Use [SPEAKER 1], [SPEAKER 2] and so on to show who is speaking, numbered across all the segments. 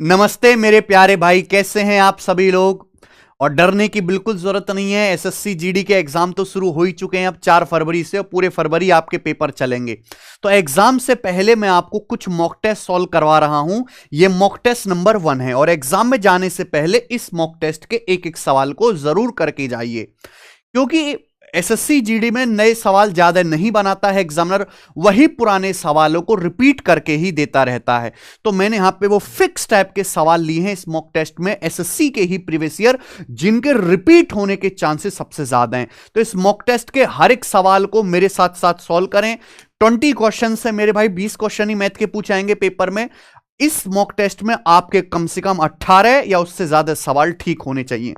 [SPEAKER 1] नमस्ते मेरे प्यारे भाई, कैसे हैं आप सभी लोग। और डरने की बिल्कुल जरूरत नहीं है। एसएससी जीडी के एग्जाम तो शुरू हो ही चुके हैं अब 4 फरवरी से, और पूरे फरवरी आपके पेपर चलेंगे। तो एग्जाम से पहले मैं आपको कुछ मॉक टेस्ट सॉल्व करवा रहा हूं। ये मॉक टेस्ट नंबर 1 है, और एग्जाम में जाने से पहले इस मॉक टेस्ट के एक एक सवाल को जरूर करके जाइए, क्योंकि एसएससी जीडी में नए सवाल ज्यादा नहीं बनाता है एग्जामिनर, वही पुराने सवालों को रिपीट करके ही देता रहता है। तो मैंने यहां पे वो फिक्स टाइप के सवाल लिए हैं इस मॉक टेस्ट में, एसएससी के ही प्रीवियस ईयर, जिनके रिपीट होने के चांसेस सबसे ज्यादा हैं। तो इस मॉक टेस्ट के हर एक सवाल को मेरे साथ साथ सॉल्व करें। 20 क्वेश्चन है मेरे भाई, 20 क्वेश्चन ही मैथ के पूछाएंगे पेपर में। इस मॉक टेस्ट में आपके कम से कम 18 या उससे ज्यादा सवाल ठीक होने चाहिए।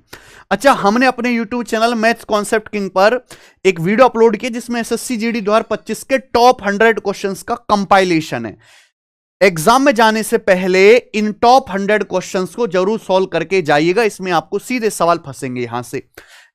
[SPEAKER 1] अच्छा, हमने अपने YouTube channel maths concept king पर एक वीडियो अपलोड किया जिसमें एसएससी जीडी 2025 के टॉप 100 क्वेश्चंस का कंपाइलेशन है। एग्जाम में जाने से पहले इन टॉप 100 क्वेश्चंस को जरूर सॉल्व करके जाइएगा, इसमें आपको सीधे सवाल फंसेंगे यहां से।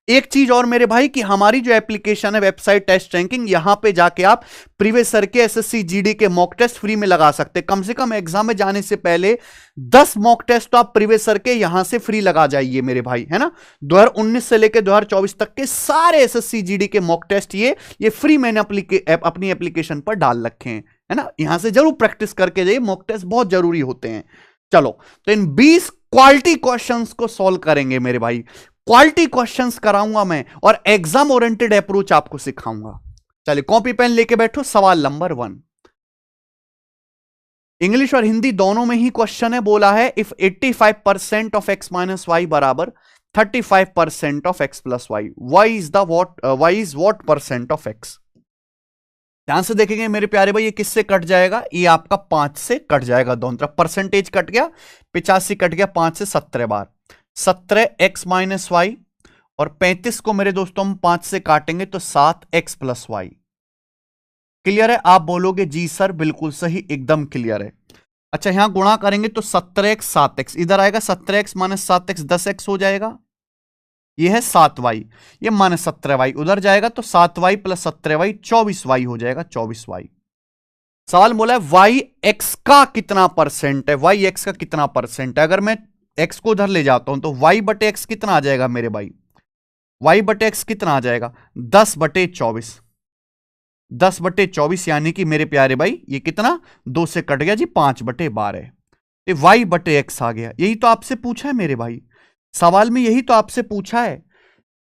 [SPEAKER 1] एक चीज और मेरे भाई कि हमारी जो एप्लीकेशन है वेबसाइट टेस्ट रैंकिंग, यहां पे जाके आप प्रीवियस ईयर के एसएससी जीडी के मॉक टेस्ट फ्री में लगा सकते हैं। कम से कम एग्जाम में जाने से पहले 10 मॉक टेस्ट तो आप प्रीवियस ईयर के यहां से फ्री लगा जाइए मेरे भाई, है ना। 2019 से लेकर 2024 तक के सारे एसएससी जीडी के मॉक टेस्ट ये फ्री मैंने अपनी एप्लीकेशन पर डाल रखे हैं, है ना। यहां से जरूर प्रैक्टिस करके जाइए, मॉक टेस्ट बहुत जरूरी होते हैं। चलो, तो इन 20 क्वालिटी क्वेश्चंस को सॉल्व करेंगे मेरे भाई। क्वालिटी क्वेश्चंस कराऊंगा मैं, और एग्जाम ओरिएंटेड अप्रोच आपको सिखाऊंगा। चलिए, कॉपी पेन लेके बैठो। सवाल नंबर 1, इंग्लिश और हिंदी दोनों में ही क्वेश्चन है। बोला है if 85% of x minus y बराबर 35% of x plus y, y is what percent of x। ध्यान से देखेंगे मेरे प्यारे भाई, ये किससे कट जाएगा? ये आपका 5 से कट जाएगा, दोनों तरफ परसेंटेज कट गया, 85 कट गया 5 से 17 बार, 17 x माइनस वाई, और 35 को मेरे दोस्तों हम 5 से काटेंगे तो 7 x प्लस वाई। क्लियर है? आप बोलोगे जी सर बिल्कुल सही, एकदम क्लियर है। अच्छा, यहां गुणा करेंगे तो 17x 7x, इधर आएगा 17x माइनस 7x 10x हो जाएगा। ये है 7y, ये माइनस 17y, उधर जाएगा तो 7y प्लस 17y 24y हो जाएगा, 24y। सवाल बोला है y x का कितना परसेंट है, y x का कितना परसेंट है। अगर मैं x को उधर ले जाता हूं तो y बटे x कितना आ जाएगा मेरे भाई? y बटे x कितना आ जाएगा? 10 बटे 24, 10 बटे 24, यानी कि मेरे प्यारे भाई ये कितना, 2 से कट गया जी, 5 बटे 12। ये y बटे x आ गया। यही तो आपसे पूछा है मेरे भाई, सवाल में यही तो आपसे पूछा है।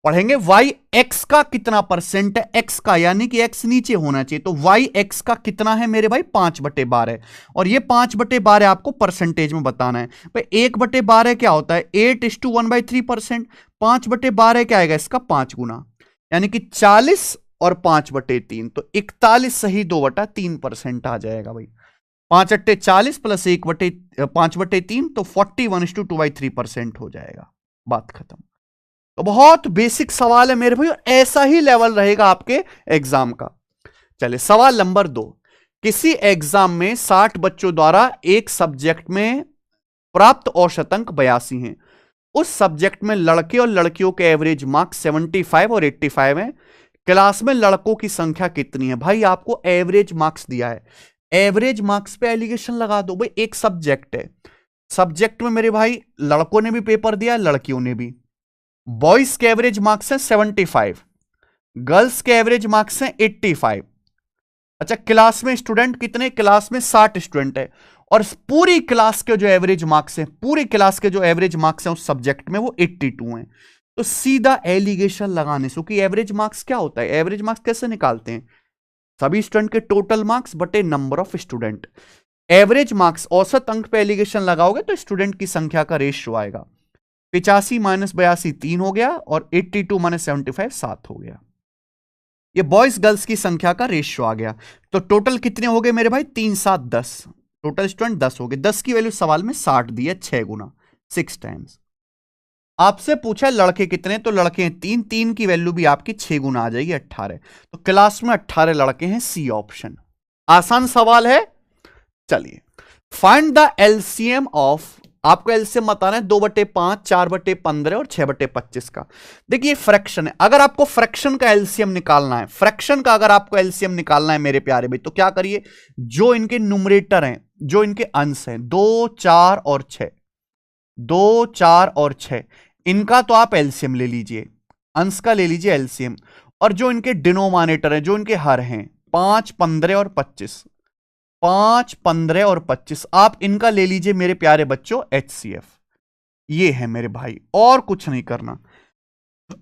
[SPEAKER 1] पढ़ेंगे y x का कितना परसेंट है, x का, यानी कि x नीचे होना चाहिए। तो y x का कितना है मेरे भाई? 5 बटे 12, और ये 5 बटे 12 आपको परसेंटेज में बताना है भाई। 1 बटे 12 क्या होता है? 8:1/3%। 5 बटे 12 क्या आएगा इसका? 5 गुना, यानी कि 40 और 5 बटे 3, तो 41 सही 2/3% आ जाएगा भाई। 5 अट्टे 40 प्लस 5 बटे 3, तो 41:2/3% हो जाएगा। बात खत्म। तो बहुत बेसिक सवाल है मेरे भाई, ऐसा ही लेवल रहेगा आपके एग्जाम का। चलिए, सवाल नंबर 2, किसी एग्जाम में 60 बच्चों द्वारा एक सब्जेक्ट में प्राप्त औसत अंक 82 हैं। उस सब्जेक्ट में लड़के और लड़कियों के एवरेज मार्क्स 75 और 85 हैं। क्लास में लड़कों की संख्या कितनी है? भाई आपको एवरेज मार्क्स दिया है, एवरेज मार्क्स पे एलिगेशन लगा दो भाई। एक सब्जेक्ट है, सब्जेक्ट में मेरे भाई लड़कों ने भी पेपर दिया, लड़कियों ने भी। बॉयज के एवरेज मार्क्स हैं 75, गर्ल्स के एवरेज मार्क्स हैं 85। अच्छा, क्लास में स्टूडेंट कितने? क्लास में 60 स्टूडेंट है, और पूरी क्लास के जो एवरेज मार्क्स हैं, पूरी क्लास के जो एवरेज मार्क्स हैं उस सब्जेक्ट में वो 82 हैं। तो सीधा एलिगेशन लगाने से, क्योंकि एवरेज मार्क्स क्या होता है, एवरेज मार्क्स कैसे निकालते हैं? सभी स्टूडेंट के टोटल मार्क्स बटे number of student. Average marks औसत अंक पे एलिगेशन लगाओगे तो स्टूडेंट की संख्या का रेशियो आएगा। 85 माइनस 82 3 हो गया, और 82 माइनस 75 7 हो गया। ये बॉयज गर्ल्स की संख्या का रेशियो आ गया। तो टोटल कितने हो गए मेरे भाई? 3 7 10, टोटल स्टूडेंट 10 हो गए। 10 की वैल्यू सवाल में 60 दी है, 6 गुना, 6 टाइम्स। आपसे पूछा लड़के कितने, तो लड़के हैं 3, 3 की वैल्यू भी आपकी 6 गुना आ जाएगी, 18। तो क्लास में 18 लड़के हैं, सी ऑप्शन। आसान सवाल है। चलिए, फाइंड द एलसीएम ऑफ, आपको एलसीएम बताना है 2/5, 4/15 और 6/25 का। देखिए फ्रैक्शन है, अगर आपको फ्रैक्शन का एलसीएम निकालना है, फ्रैक्शन का अगर आपको एलसीएम निकालना है मेरे प्यारे भाई, तो क्या करिए, जो इनके न्यूमरेटर हैं, जो इनके अंश हैं 2, 4 और 6, 2, 4 और 6, इनका तो आप एलसीएम ले लीजिए, अंश का ले लीजिए एलसीएम, और जो इनके डिनोमिनेटर हैं, जो इनके हर हैं 5, 15 और 25, 5, 15 और 25, आप इनका ले लीजिए मेरे प्यारे बच्चों एचसीएफ। ये है मेरे भाई, और कुछ नहीं करना।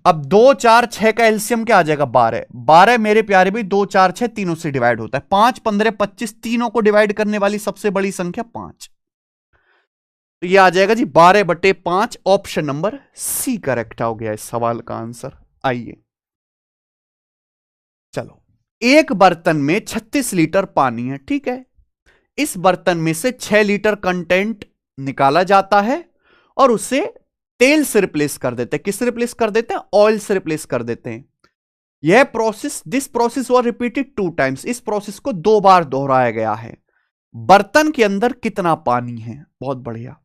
[SPEAKER 1] अब 2, 4, 6 का एलसीएम क्या आ जाएगा 12, 12 मेरे प्यारे भाई 2, 4, 6 तीनों से डिवाइड होता है, 5, 15, 25 तीनों को डिवाइड करने वाली सबसे बड़ी संख्या 5, तो ये आ जाएगा जी 12/5। ऑप्शन नंबर सी करेक्ट हो गया इस सवाल का आंसर। आइए चलो, एक बर्तन में 36 लीटर पानी है, ठीक है, इस बर्तन में से 6 लीटर कंटेंट निकाला जाता है और उसे तेल से रिप्लेस कर देते हैं। किससे रिप्लेस कर देते हैं? ऑयल से रिप्लेस कर देते हैं। यह process, this process was repeated 2 times, इस प्रोसेस को 2 बार दोहराया गया है। बर्तन के अंदर कितना पानी है? बहुत बढ़िया।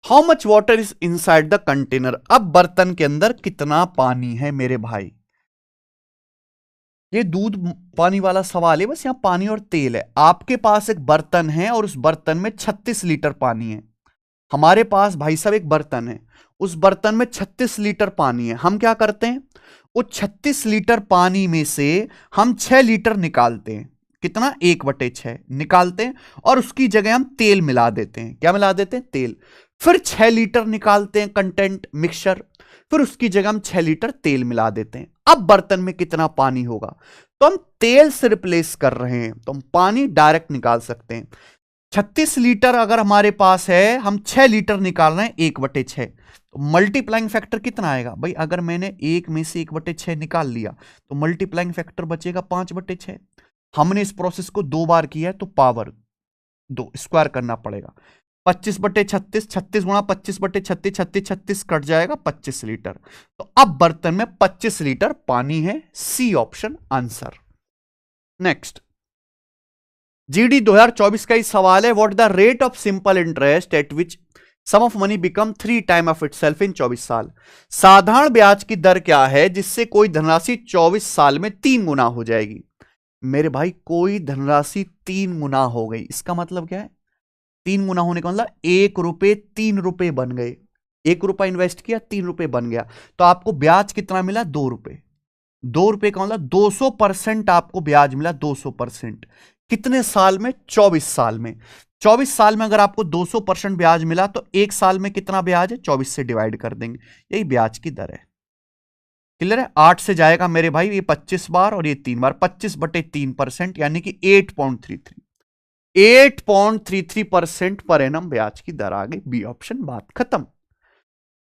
[SPEAKER 1] How much water is inside the container, अब बर्तन के अंदर कितना पानी है मेरे भाई? ये दूध पानी वाला सवाल है, बस यहां पानी और तेल है। आपके पास एक बर्तन है और उस बर्तन में 36 लीटर पानी है। हमारे पास भाई साहब एक बर्तन है, उस बर्तन में 36 लीटर पानी है। हम क्या करते हैं, उस 36 लीटर पानी में से हम 6 लीटर निकालते हैं। कितना? 1/6 निकालते हैं और उसकी जगह हम तेल मिला देते हैं। क्या मिला देते हैं? तेल। फिर 6 लीटर निकालते हैं कंटेंट मिक्सचर, फिर उसकी जगह हम 6 लीटर तेल मिला देते हैं। अब बर्तन में कितना पानी होगा? तो हम तेल से रिप्लेस कर रहे हैं, तो हम पानी डायरेक्ट निकाल सकते हैं। 36 लीटर अगर हमारे पास है, हम 6 लीटर निकाल रहे हैं 1/6, तो मल्टीप्लाइंग फैक्टर कितना आएगा भाई? अगर मैंने 1 में से 1/6 निकाल लिया तो मल्टीप्लाइंग फैक्टर बचेगा 5/6। हमने इस प्रोसेस को 2 बार किया है तो पावर 2 स्क्वायर करना पड़ेगा। 25/36, 36 गुणा 25/36, 36 36 कट जाएगा 25 लीटर। तो अब बर्तन में 25 लीटर पानी है। C option answer. Next, GD 2024 का ही सवाल है। What the rate of simple interest at which sum of money become 3 time of itself in 24 साल। साधारण ब्याज की दर क्या है जिससे कोई धनराशि 24 साल में 3 गुना हो जाएगी? मेरे भाई, कोई धनराशि 3 गुना हो गई, इसका मतलब क्या है? 3 गुना होने का मतलब 1 रुपए 3 रुपए बन गए। 1 रुपया इन्वेस्ट किया, 3 रुपए बन गया, तो आपको ब्याज कितना मिला? 2 रुपए। 2 रुपए का मतलब 200% आपको ब्याज मिला। 200% कितने साल में? 24 साल में। 24 साल में अगर आपको 200% ब्याज मिला तो 1 साल में कितना ब्याज है? 24 से डिवाइड कर देंगे, यही ब्याज की दर है। क्लियर है? 8 से जाएगा मेरे भाई, ये 25 बार और ये 3 बार, 25/3% यानी कि 8.33% पर एनम ब्याज की दर आ गई। बी ऑप्शन, बात खत्म।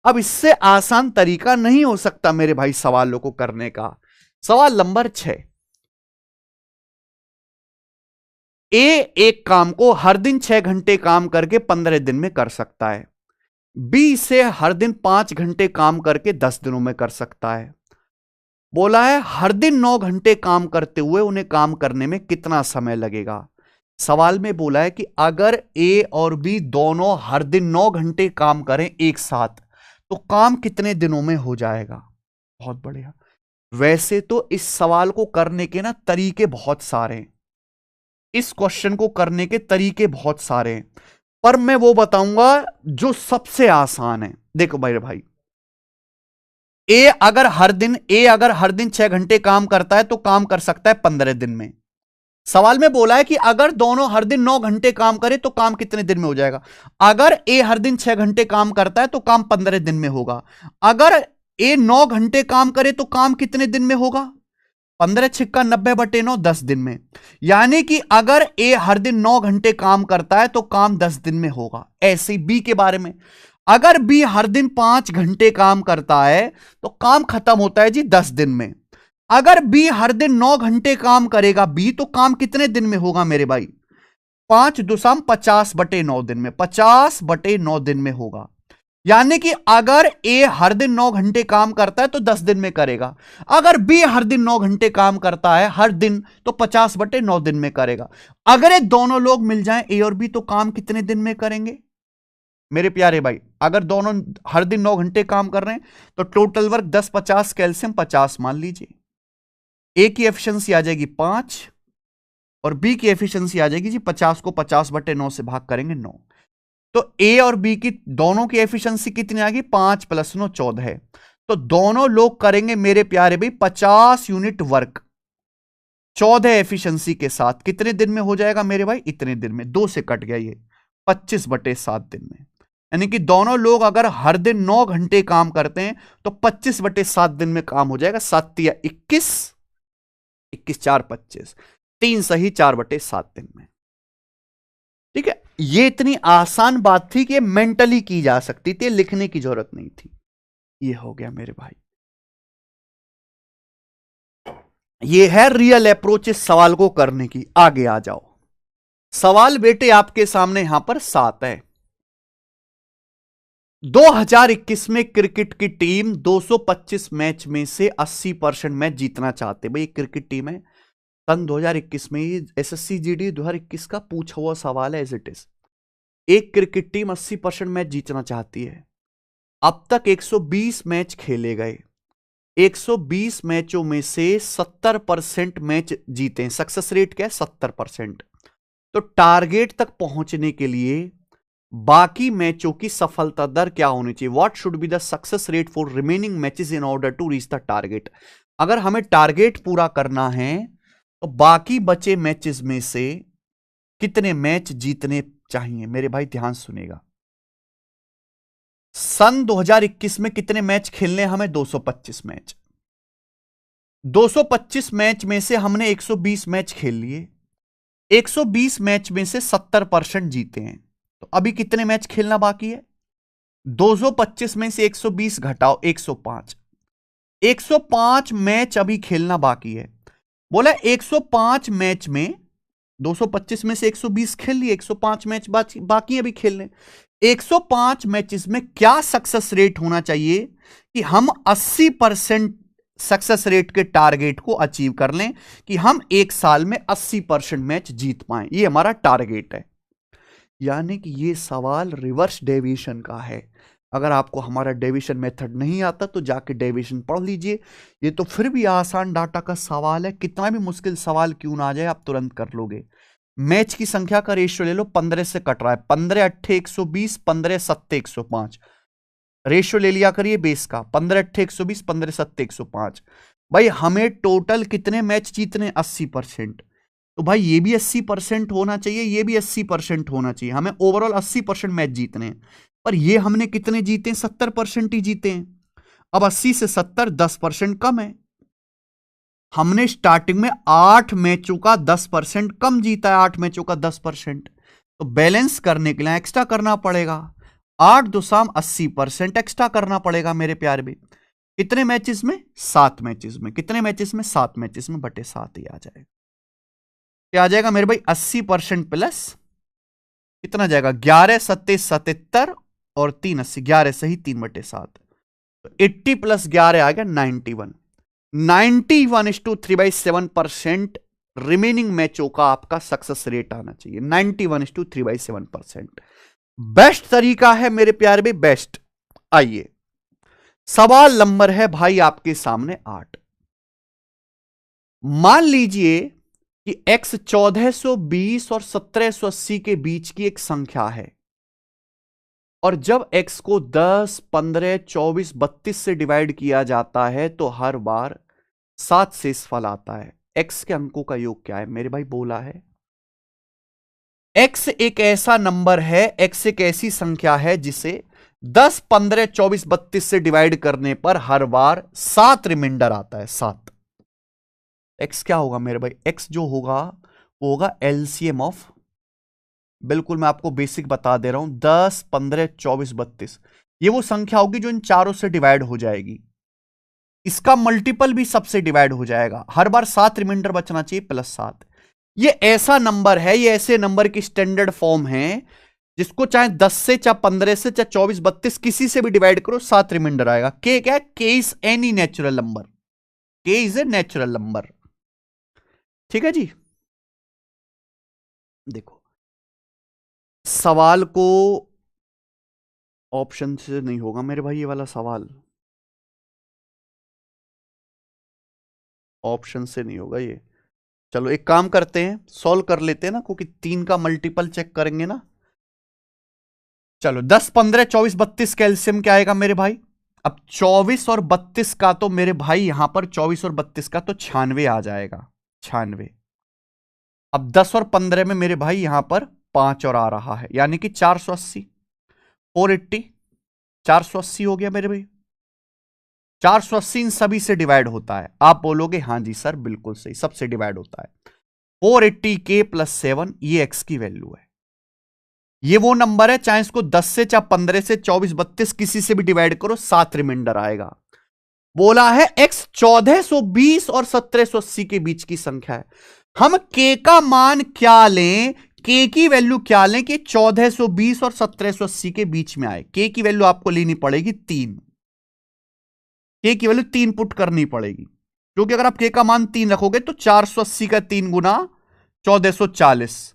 [SPEAKER 1] अब इससे आसान तरीका नहीं हो सकता मेरे भाई सवालों को करने का। सवाल नंबर 6, ए एक काम को हर दिन 6 घंटे काम करके 15 दिन में कर सकता है, बी से हर दिन 5 घंटे काम करके 10 दिनों में कर सकता है। बोला है हर दिन 9 घंटे काम करते हुए उन्हें काम करने में कितना समय लगेगा। सवाल में बोला है कि अगर ए और बी दोनों हर दिन 9 घंटे काम करें एक साथ तो काम कितने दिनों में हो जाएगा। बहुत बढ़िया। वैसे तो इस सवाल को करने के ना तरीके बहुत सारे हैं, इस क्वेश्चन को करने के तरीके बहुत सारे हैं, पर मैं वो बताऊंगा जो सबसे आसान है। देखो मेरे भाई, ए अगर हर दिन 6 घंटे काम करता है तो काम कर सकता है 15 दिन में। सवाल में बोला है कि अगर दोनों हर दिन 9 घंटे काम करे तो काम कितने दिन में हो जाएगा। अगर ए हर दिन 6 घंटे काम करता है तो काम 15 दिन में होगा। अगर ए 9 घंटे काम करे तो काम कितने दिन में होगा? 15 छिक्का 90/9, 10 दिन में। यानी कि अगर ए हर दिन 9 घंटे काम करता है तो काम 10 दिन में होगा। ऐसे बी के बारे में, अगर बी हर दिन 5 घंटे काम करता है तो काम खत्म होता है जी 10 दिन में। अगर बी हर दिन 9 घंटे काम करेगा बी, तो काम कितने दिन में होगा मेरे भाई? 5 दुसम 50/9 दिन में, 50/9 दिन में होगा। यानी कि अगर ए हर दिन 9 घंटे काम करता है तो 10 दिन में करेगा। अगर बी हर दिन 9 घंटे काम करता है हर दिन तो 50/9 दिन में करेगा। अगर ये दोनों लोग मिल जाएं ए और बी तो काम कितने दिन में करेंगे मेरे प्यारे भाई? अगर दोनों हर दिन 9 घंटे काम कर रहे हैं तो टोटल वर्क 10, 50 कैल्शियम 50 मान लीजिए। ए की एफिशिएंसी आ जाएगी 5 और बी की एफिशिएंसी आ जाएगी जी 50 को 50/9 से भाग करेंगे 9। तो ए और बी की दोनों की एफिशिएंसी कितनी आ गई? 5 + 9 14 है। तो दोनों लोग करेंगे मेरे प्यारे भाई 50 यूनिट वर्क 14 एफिशिएंसी के साथ। कितने दिन में हो जाएगा मेरे भाई? इतने दिन में। 2 से कट गया ये, 25/7 दिन में। यानी कि दोनों लोग अगर हर दिन 9 घंटे काम करते हैं तो 25/7 दिन में काम हो जाएगा। 7 × 21, 21 4 25, 3 सही 4/7 दिन में। ठीक है, ये इतनी आसान बात थी कि मेंटली की जा सकती थी, लिखने की जरूरत नहीं थी। ये हो गया मेरे भाई, ये है रियल अप्रोच इस सवाल को करने की। आगे आ जाओ। सवाल बेटे आपके सामने यहां पर 7 है। 2021 में क्रिकेट की टीम 225 मैच में से 80% मैच जीतना चाहते। भाई क्रिकेट टीम है, सन 2021 में ये एसएससी जीडी 2021 का पूछा हुआ सवाल है। एज इट इज एक क्रिकेट टीम 80% मैच जीतना चाहती है। अब तक 120 मैच खेले गए, 120 मैचों में से 70% मैच जीते हैं। सक्सेस रेट क्या है? 70%। तो टारगेट तक पहुंचने के लिए बाकी मैचों की सफलता दर क्या होनी चाहिए? What should be the success rate for remaining matches in order to reach the target? अगर हमें टारगेट पूरा करना है तो बाकी बचे मैचेस में से कितने मैच जीतने चाहिए? मेरे भाई ध्यान सुनेगा। सन 2021 में कितने मैच खेलने? हमें 225 मैच। 225 मैच में से हमने 120 मैच खेल लिए। 120 मैच में से 70% जीते हैं। तो अभी कितने मैच खेलना बाकी है? 225 में से 120 घटाओ 105। 105 मैच अभी खेलना बाकी है। बोला 105 मैच में 225 में से 120 खेल लिए, 105 मैच बाकी अभी खेलने। 105 मैचेस में क्या सक्सेस रेट होना चाहिए कि हम 80% सक्सेस रेट के टारगेट को अचीव कर लें, कि हम एक साल में 80% मैच जीत पाएं। ये हमारा टारगेट है। यानी कि ये सवाल रिवर्स डेविएशन का है। अगर आपको हमारा डेविएशन मेथड नहीं आता तो जाके डेविएशन पढ़ लीजिए। ये तो फिर भी आसान डाटा का सवाल है, कितना भी मुश्किल सवाल क्यों ना आ जाए आप तुरंत कर लोगे। मैच की संख्या का रेशियो ले लो, 15 से कट रहा है। 15 8 120, 15 7 105। रेशियो ले लिया करिए बेस का, 15 8 120, 15 7 105। भाई हमें टोटल कितने मैच जीतने? 80%। तो भाई ये भी 80% होना चाहिए, ये भी 80% होना चाहिए। हमें ओवरऑल 80% मैच जीतने हैं, पर ये हमने कितने जीते? 70% ही जीते हैं। अब 80 से 70 10% कम है। हमने स्टार्टिंग में 8 मैचों का 10% कम जीता है, 8 मैचों का 10%। तो बैलेंस करने के लिए एक्स्ट्रा करना पड़ेगा। 8 2 80% एक्स्ट्रा करना पड़ेगा मेरे प्यारे भी। कितने मैचेस में? 7 मैचेस में। कितने मैचेस में? 7 मैचेस में, बटे 7 ही आ जाएगा। क्या आ जाएगा मेरे भाई? 80% प्लस कितना जाएगा? 11 7 77 और 3 80, 11 सही 3/7। तो 80 + 11 आ गया 91। 91:3/7% रिमेनिंग मैचों का आपका सक्सेस रेट आना चाहिए। 91:3/7%। बेस्ट तरीका है मेरे प्यारे भाई, बेस्ट। आइए सवाल नंबर है भाई आपके सामने 8। मान लीजिए कि x 1420 और 1780 के बीच की एक संख्या है, और जब x को 10 15 24 32 से डिवाइड किया जाता है तो हर बार 7 से इस फल आता है। x के अंकों का योग क्या है मेरे भाई? बोला है x एक ऐसा नंबर है, x एक ऐसी संख्या है जिसे 10 15 24 32 से डिवाइड करने पर हर बार 7 रिमाइंडर आता है। 7 x क्या होगा मेरे भाई? x जो होगा वो होगा एलसीएम ऑफ, बिल्कुल मैं आपको बेसिक बता दे रहा हूं, 10 15 24 32। ये वो संख्या होगी जो इन चारों से डिवाइड हो जाएगी। इसका मल्टीपल भी सबसे डिवाइड हो जाएगा। हर बार 7 रिमाइंडर बचना चाहिए +7। ये ऐसा नंबर है, ये ऐसे नंबर की स्टैंडर्ड फॉर्म है जिसको चाहे 10 से, चाहे 15 से, चाहे 24 32 किसी से भी डिवाइड करो 7 रिमाइंडर आएगा। के क्या है? के इज एनी नेचुरल नंबर। के इज ए नेचुरल नंबर। ठीक है जी। देखो सवाल को ऑप्शन से नहीं होगा मेरे भाई, ये वाला सवाल ऑप्शन से नहीं होगा ये। चलो एक काम करते हैं, सॉल्व कर लेते हैं ना, क्योंकि 3 का मल्टीपल चेक करेंगे ना। चलो 10, 15, 24, 32 कैल्शियम क्या आएगा मेरे भाई? अब 24 और 32 का तो मेरे भाई यहां पर 24 और 32 का तो 96 आ जाएगा, 96। अब 10 और 15 में मेरे भाई यहां पर 5 और आ रहा है, यानी कि 480, 480, 480 हो गया मेरे भाई। 480 इन सभी से डिवाइड होता है। आप बोलोगे हाँ जी सर बिल्कुल सही, सबसे डिवाइड होता है। 480k + 7 ये x की वैल्यू है। ये वो नंबर है, चाहे इसको 10 से, चाहे 15 से, 24, 32 किसी से भी डिवाइड करो, 7 रिमाइंडर आएगा। बोला है x 1420 और 1780 के बीच की संख्या है। हम k का मान क्या लें, k की वैल्यू क्या लें कि 1420 और 1780 के बीच में आए? k की वैल्यू आपको लेनी पड़ेगी 3, k की वैल्यू 3 पुट करनी पड़ेगी, क्योंकि अगर आप k का मान 3 रखोगे तो 480 का 3 गुना 1440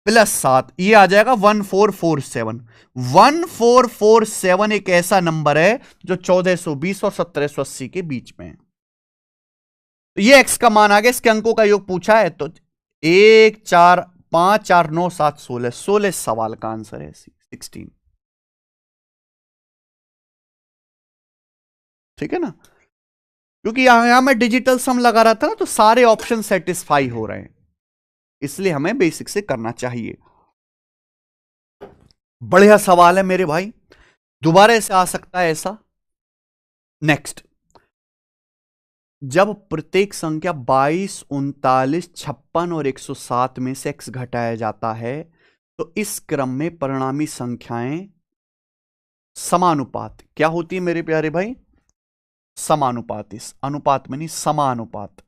[SPEAKER 1] + 7, ये आ जाएगा 1447। 1447 एक ऐसा नंबर है जो 1420 और 1780 के बीच में है। तो ये x का मान आ गया। इसके अंकों का योग पूछा है तो 1 4 5 4 9 7 16, 16 सवाल का आंसर है 16। ठीक है ना, क्योंकि यहां मैं डिजिटल सम लगा रहा था ना, तो सारे ऑप्शन सेटिस्फाई हो रहे हैं, इसलिए हमें बेसिक से करना चाहिए। बढ़िया सवाल है मेरे भाई, दोबारा से आ सकता है ऐसा। नेक्स्ट, जब प्रत्येक संख्या 22, 39, 56 और 107 में से x घटाया जाता है तो इस क्रम में परिणामी संख्याएं समानुपात क्या होती है मेरे प्यारे भाई? समानुपात, इस अनुपात में नहीं, समानुपात,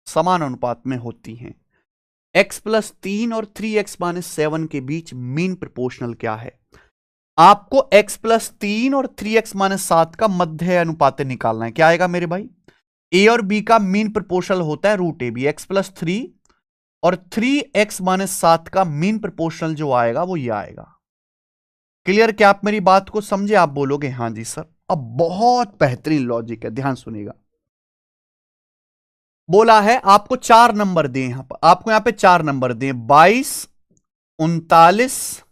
[SPEAKER 1] समान अनुपात में होती हैं। x + 3 और 3x - 7 के बीच मीन प्रोपोर्शनल क्या है? आपको x + 3 और 3x - 7 का मध्य अनुपात निकालना है। क्या आएगा मेरे भाई? a और b का मीन प्रोपोर्शनल होता है √ab। x + 3 और 3x - 7 का मीन प्रोपोर्शनल जो आएगा वो ये आएगा। क्लियर? क्या आप मेरी बात को समझे? आप बोलोगे हाँ जी सर। अब बहुत बेहतरीन लॉजिक है, ध्यान सुनिएगा। बोला है आपको 4 नंबर दिए, यहां पर आपको यहां पे 4 नंबर दिए, 22, 39,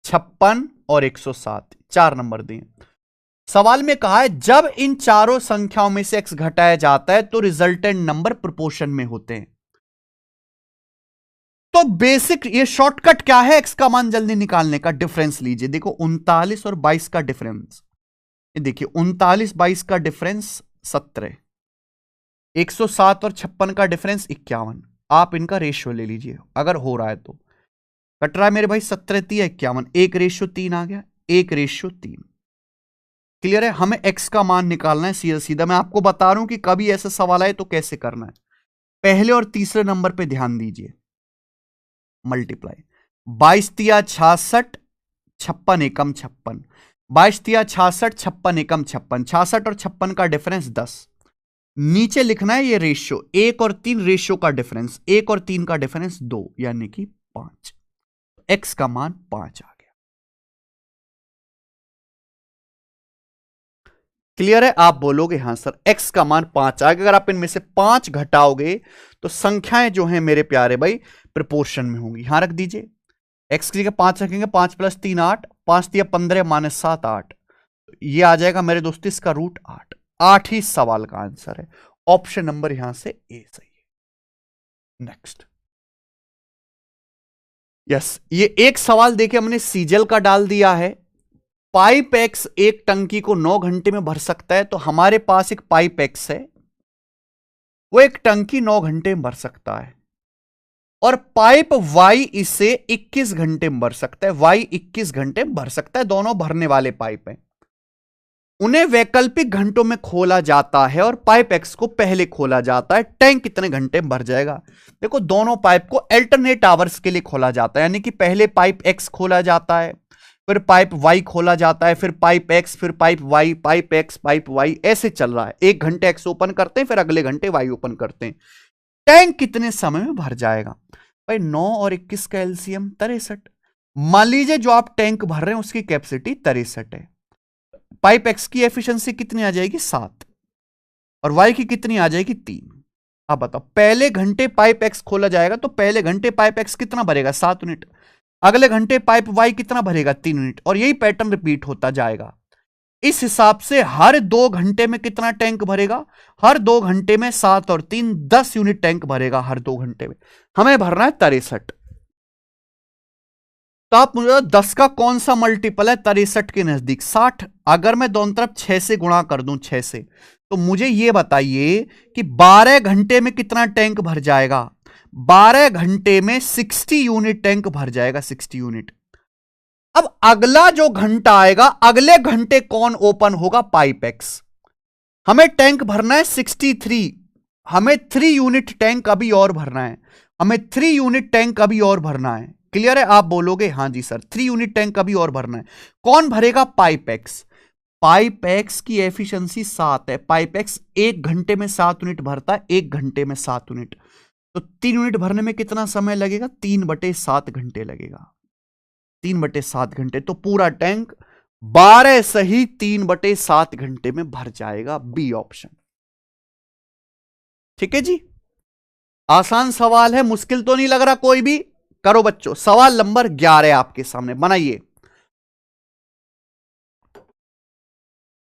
[SPEAKER 1] 56 और 107, 4 नंबर दिए। सवाल में कहा है जब इन चारों संख्याओं में से x घटाया जाता है तो रिजल्टेंट नंबर प्रोपोर्शन में होते हैं। तो बेसिक ये शॉर्टकट क्या है x का मान जल्दी निकालने का? डिफरेंस लीजिए, देखो 39 और 22 का डिफरेंस, ये देखिए 39 22 का डिफरेंस 17, 107 और 56 का डिफरेंस 51। आप इनका रेशियो ले लीजिए अगर हो रहा है तो। कट रहा है मेरे भाई, 17 3 51, 1:3 आ गया, 1:3। क्लियर है? हमें x का मान निकालना है सीधा सीधा। मैं आपको बता रहा हूं कि कभी ऐसा सवाल आए तो कैसे करना है। पहले और तीसरे नंबर पे ध्यान दीजिए, मल्टीप्लाई 22 तिया 66, 56 एकम 56, 22 तिया 66, 56 एकम 56, 66 और 56 का डिफरेंस 10। नीचे लिखना है ये रेशियो, 1 और 3 रेशियो का डिफरेंस, 1 और 3 का डिफरेंस 2 यानी कि 5। x का मान 5 आ गया। क्लियर है? आप बोलोगे हाँ सर x का मान 5 आ गया। अगर आप इनमें से 5 घटाओगे तो संख्याएं जो हैं मेरे प्यारे भाई प्रोपोर्शन में होंगी। यहां रख दीजिए, x की जगह 5 रखेंगे, 5 + 3 8, 5 तिया 15 - 7 8, ये आ जाएगा मेरे दोस्त इसका √8। 8 ही सवाल का आंसर है। ऑप्शन नंबर यहां से ए सही है। नेक्स्ट, यस, ये एक सवाल देखिए हमने सीजल का डाल दिया है। पाइप एक्स एक टंकी को 9 घंटे में भर सकता है, तो हमारे पास एक पाइप एक्स है, वो एक टंकी 9 घंटे में भर सकता है, और पाइप वाई इसे 21 घंटे में भर सकता है। वाई 21 घंटे में भर सकता है, दोनों भरने वाले पाइप हैं। उन्हें वैकल्पिक घंटों में खोला जाता है और पाइप एक्स को पहले खोला जाता है। टैंक कितने घंटे में भर जाएगा? देखो दोनों पाइप को अल्टरनेट आवर्स के लिए खोला जाता है, यानी कि पहले पाइप एक्स खोला जाता है, फिर पाइप वाई खोला जाता है, फिर पाइप एक्स, फिर pipe y, pipe x, pipe y, ऐसे चल रहा है। 1 घंटे एक्स ओपन करते हैं, फिर अगले घंटे वाई ओपन करते हैं। टैंक कितने समय में भर जाएगा? भाई 9 और 21 का एलसीएम 63। मान लीजिए जो आप टैंक भर रहे हैं उसकी कैपेसिटी 63 है। पाइप एक्स की एफिशिएंसी कितनी आ जाएगी? 7, और वाई की कितनी आ जाएगी? 3। अब बताओ, पहले घंटे पाइप एक्स खोला जाएगा तो पहले घंटे पाइप एक्स कितना भरेगा? 7 यूनिट। अगले घंटे पाइप वाई कितना भरेगा 3 यूनिट, और यही पैटर्न रिपीट होता जाएगा। इस हिसाब से हर 2 घंटे में कितना टैंक भरेगा, हर 2 घंटे में 7 और 3 10 यूनिट टैंक भरेगा हर 2 घंटे में। हमें भरना है 63। तो आप मुझे 10 का कौन सा मल्टीपल है 63 के नजदीक, 60। अगर मैं दोनों तरफ 6 से गुणा कर दूं, 6 से, तो मुझे यह बताइए कि 12 घंटे में कितना टैंक भर जाएगा। 12 घंटे में 60 यूनिट टैंक भर जाएगा, 60 यूनिट। अब अगला जो घंटा आएगा, अगले घंटे कौन ओपन होगा, पाइप एक्स। हमें टैंक भरना है 63, हमें 3 यूनिट टैंक अभी और भरना है, हमें 3 यूनिट टैंक अभी और भरना है। क्लियर है? आप बोलोगे हाँ जी सर, 3 यूनिट टैंक अभी और भरना है। कौन भरेगा, पाइप एक्स। पाइप एक्स की एफिशिएंसी 7 है। पाइप एक्स 1 घंटे में 7 यूनिट भरता है, 1 घंटे में 7 यूनिट। तो 3 यूनिट भरने में कितना समय लगेगा, 3/7 घंटे लगेगा, 3/7 घंटे। तो पूरा टैंक 12 सही 3/7 घंटे में भर जाएगा, बी ऑप्शन। ठीक है जी, आसान सवाल है, मुश्किल तो नहीं लग रहा कोई भी। करो बच्चों, सवाल नंबर 11 आपके सामने, बनाइए।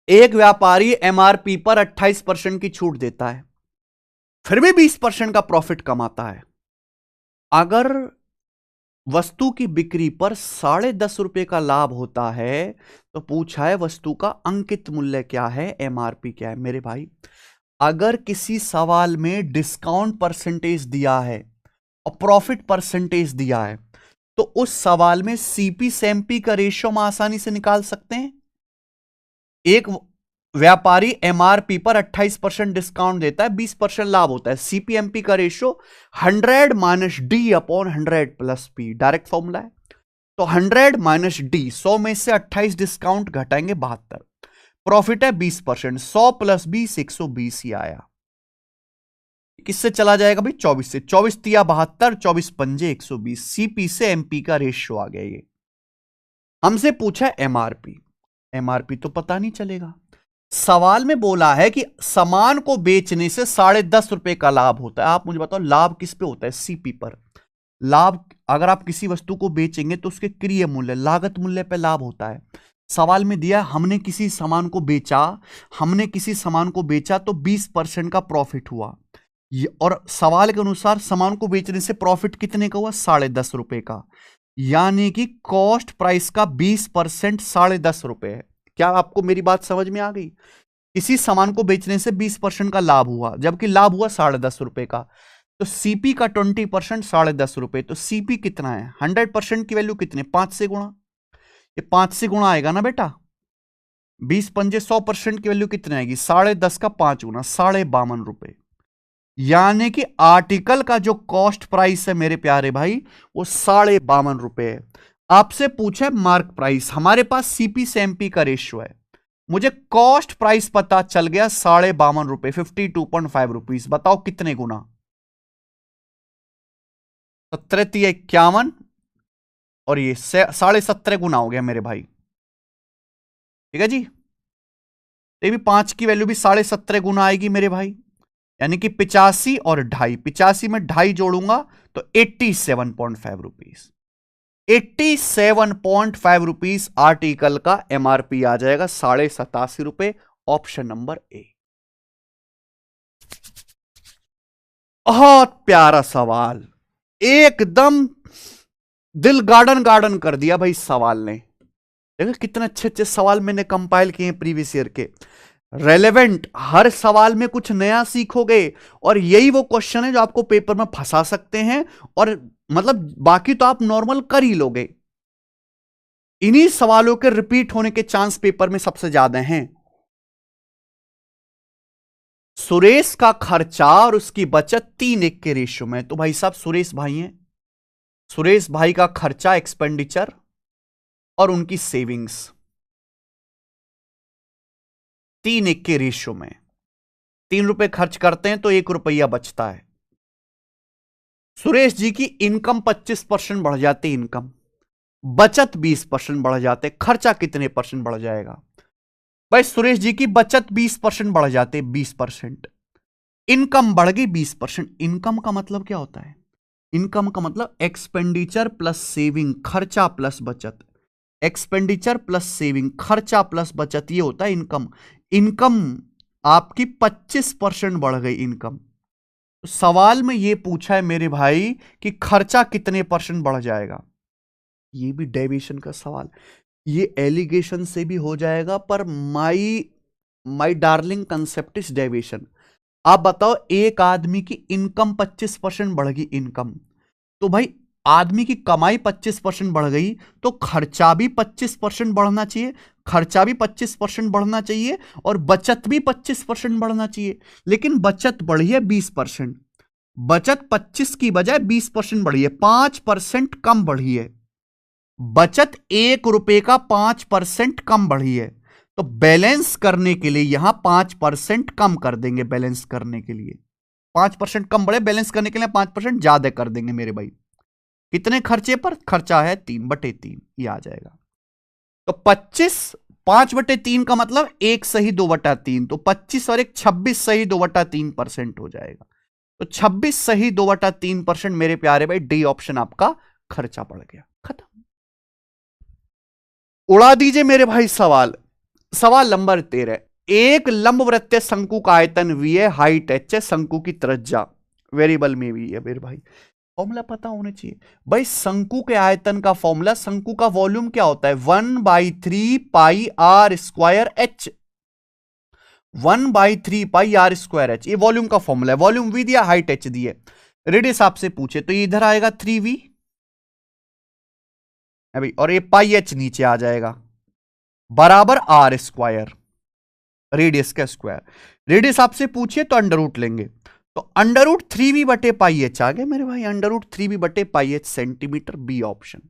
[SPEAKER 1] एक व्यापारी एमआरपी पर 28% की छूट देता है, फिर भी 20% का प्रॉफिट कमाता है। अगर वस्तु की बिक्री पर 10.5 का लाभ होता है, तो पूछा है वस्तु का अंकित मूल्य क्या है, एमआरपी क्या है। मेरे भाई, अगर किसी सवाल में डिस्काउंट परसेंटेज दिया है और प्रॉफिट परसेंटेज दिया है, तो उस सवाल में सीपी से एमपी का रेशियो हम आसानी से निकाल सकते हैं। एक व्यापारी एमआरपी पर 28% डिस्काउंट देता है, 20% लाभ होता है, सीपीएमपी का ratio 100 minus D upon 100 plus P, direct formula है। तो 100 माइनस डी, 100 में से 28 डिस्काउंट घटाएंगे 72, प्रॉफिट है 20%, 100 प्लस 20 120 ही आया। किससे चला जाएगा भाई, 24 से, 24 तिया 72, 24 पंजे 120, सीपी से एमपी का रेशियो आ गया। ये हमसे पूछा एमआरपी, एमआरपी तो पता नहीं चलेगा। सवाल में बोला है कि सामान को बेचने से 10.5 का लाभ होता है। आप मुझे बताओ लाभ किस पे होता है, सीपी पर। लाभ, अगर आप किसी वस्तु को बेचेंगे तो उसके क्रय मूल्य, लागत मूल्य पे लाभ होता है। सवाल में दिया हमने किसी सामान को बेचा, हमने किसी सामान को बेचा तो 20% का प्रॉफिट हुआ, और सवाल के अनुसार सामान को बेचने से प्रॉफिट कितने का हुआ, 10.5 का, यानी कि कॉस्ट प्राइस का 20% 10.5 है। क्या आपको मेरी बात समझ में आ गई? किसी सामान को बेचने से 20% का लाभ हुआ, जबकि लाभ हुआ 10.5 का, तो सीपी का 20% 10.5, तो सीपी कितना है, 100% की वैल्यू कितने, 5 से गुणा, ये 5 से गुणा आएगा ना बेटा, 20 पंजे 100% की वैल्यू कितनी आएगी, 10.5 का 5 गुना, 52.5, यानी कि आर्टिकल का जो कॉस्ट प्राइस है मेरे प्यारे भाई, वो 52.5 है। आपसे पूछे मार्क प्राइस, हमारे पास सीपी से एमपी का रेशियो है, मुझे कॉस्ट प्राइस पता चल गया 52.5, 52.5 रुपीज। बताओ कितने गुना, 17 और ये 17.5 गुना हो गया मेरे भाई। ठीक है जी, ये भी 5 की वैल्यू भी 17.5 गुना आएगी मेरे भाई, यानी कि 85 और 2.5, 85 में 2.5 जोड़ूंगा तो 87.5 रुपीज, 87.5 रुपीज आर्टिकल का एमआरपी आ जाएगा, 87.5 ऑप्शन नंबर ए। बहुत प्यारा सवाल, एकदम दिल गार्डन गार्डन कर दिया भाई सवाल ने। देखो कितने अच्छे अच्छे सवाल मैंने कंपाइल किए प्रीवियस ईयर के, रेलेवेंट, हर सवाल में कुछ नया सीखोगे, और यही वो क्वेश्चन है जो आपको पेपर में फंसा सकते हैं, और मतलब बाकी तो आप नॉर्मल कर ही लोगे। इन्हीं सवालों के रिपीट होने के चांस पेपर में सबसे ज्यादा हैं। सुरेश का खर्चा और उसकी बचत 3:1 के रेशियो में, तो भाई साहब सुरेश भाई हैं, सुरेश भाई का खर्चा एक्सपेंडिचर और उनकी सेविंग्स 3:1 के रेशियो में, 3 रुपए खर्च करते हैं तो 1 रुपया बचता है। सुरेश जी की इनकम 25% बढ़ जाती, इनकम, बचत 20% बढ़ जाते, खर्चा कितने परसेंट बढ़ जाएगा भाई, सुरेश जी की बचत 20% बढ़ जाते, 20%, इनकम बढ़ गई 20%। इनकम का मतलब क्या होता है, इनकम का मतलब एक्सपेंडिचर प्लस सेविंग, खर्चा प्लस बचत। एक्सपेंडिचर प्लस सेविंग, खर्चा प्लस बचत, ये होता है इनकम। इनकम आपकी 25% बढ़ गई इनकम। तो सवाल में ये पूछा है मेरे भाई कि खर्चा कितने % बढ़ जाएगा। ये भी डेविएशन का सवाल, ये एलिगेशन से भी हो जाएगा, पर my darling concept is deviation. आप बताओ, एक आदमी की इनकम 25% बढ़ गई इनकम, तो भाई आदमी की कमाई 25% बढ़ गई, तो खर्चा भी 25% बढ़ना चाहिए, खर्चा भी 25% बढ़ना चाहिए, और बचत भी 25% बढ़ना चाहिए। लेकिन बचत बढ़ी है 20%, बचत 25 की बजाय 20% बढ़ी है, 5% कम बढ़ी है। बचत 1 रुपए का 5% कम बढ़ी है, तो बैलेंस करने के लिए यहां 5% कम कर देंगे। बैलेंस करने के लिए 5% कम बढ़े, बैलेंस करने के लिए 5% ज्यादा कर देंगे मेरे भाई। कितने खर्चे पर? खर्चा है 3/3, ये आ जाएगा। तो 25 5/3 का मतलब 1 सही 2/3, तो 25 और 1 26 सही 2/3% हो जाएगा। तो 26 सही 2/3% मेरे प्यारे भाई, डी ऑप्शन आपका खर्चा पड़ गया, खत्म। उड़ा दीजिए मेरे भाई सवाल। सवाल नंबर 13, एक लंबवृत्तीय शंकु का आयतन V है, हाइट h है, शंकु की त्रिज्या वेरिएबल में भी है मेरे भाई। फॉर्मूला पता होना चाहिए भाई। शंकु के आयतन का फॉर्मूला, शंकु का वॉल्यूम क्या होता है? 1/3 pi r square h, 1/3 pi r square h, ये वॉल्यूम का फॉर्मूला है। वॉल्यूम V दिया, हाइट h दी है, रेडियस आपसे पूछे तो ये इधर आएगा 3V भाई, और ये पाई h नीचे आ जाएगा, बराबर आर स्क्वायर, रेडियस का स्क्वायर। रेडियस आपसे पूछिए तो अंडर रूट लेंगे, तो अंडर रूट 3V/πh आ गया मेरे भाई, under root 3V/πh centimetre, B option.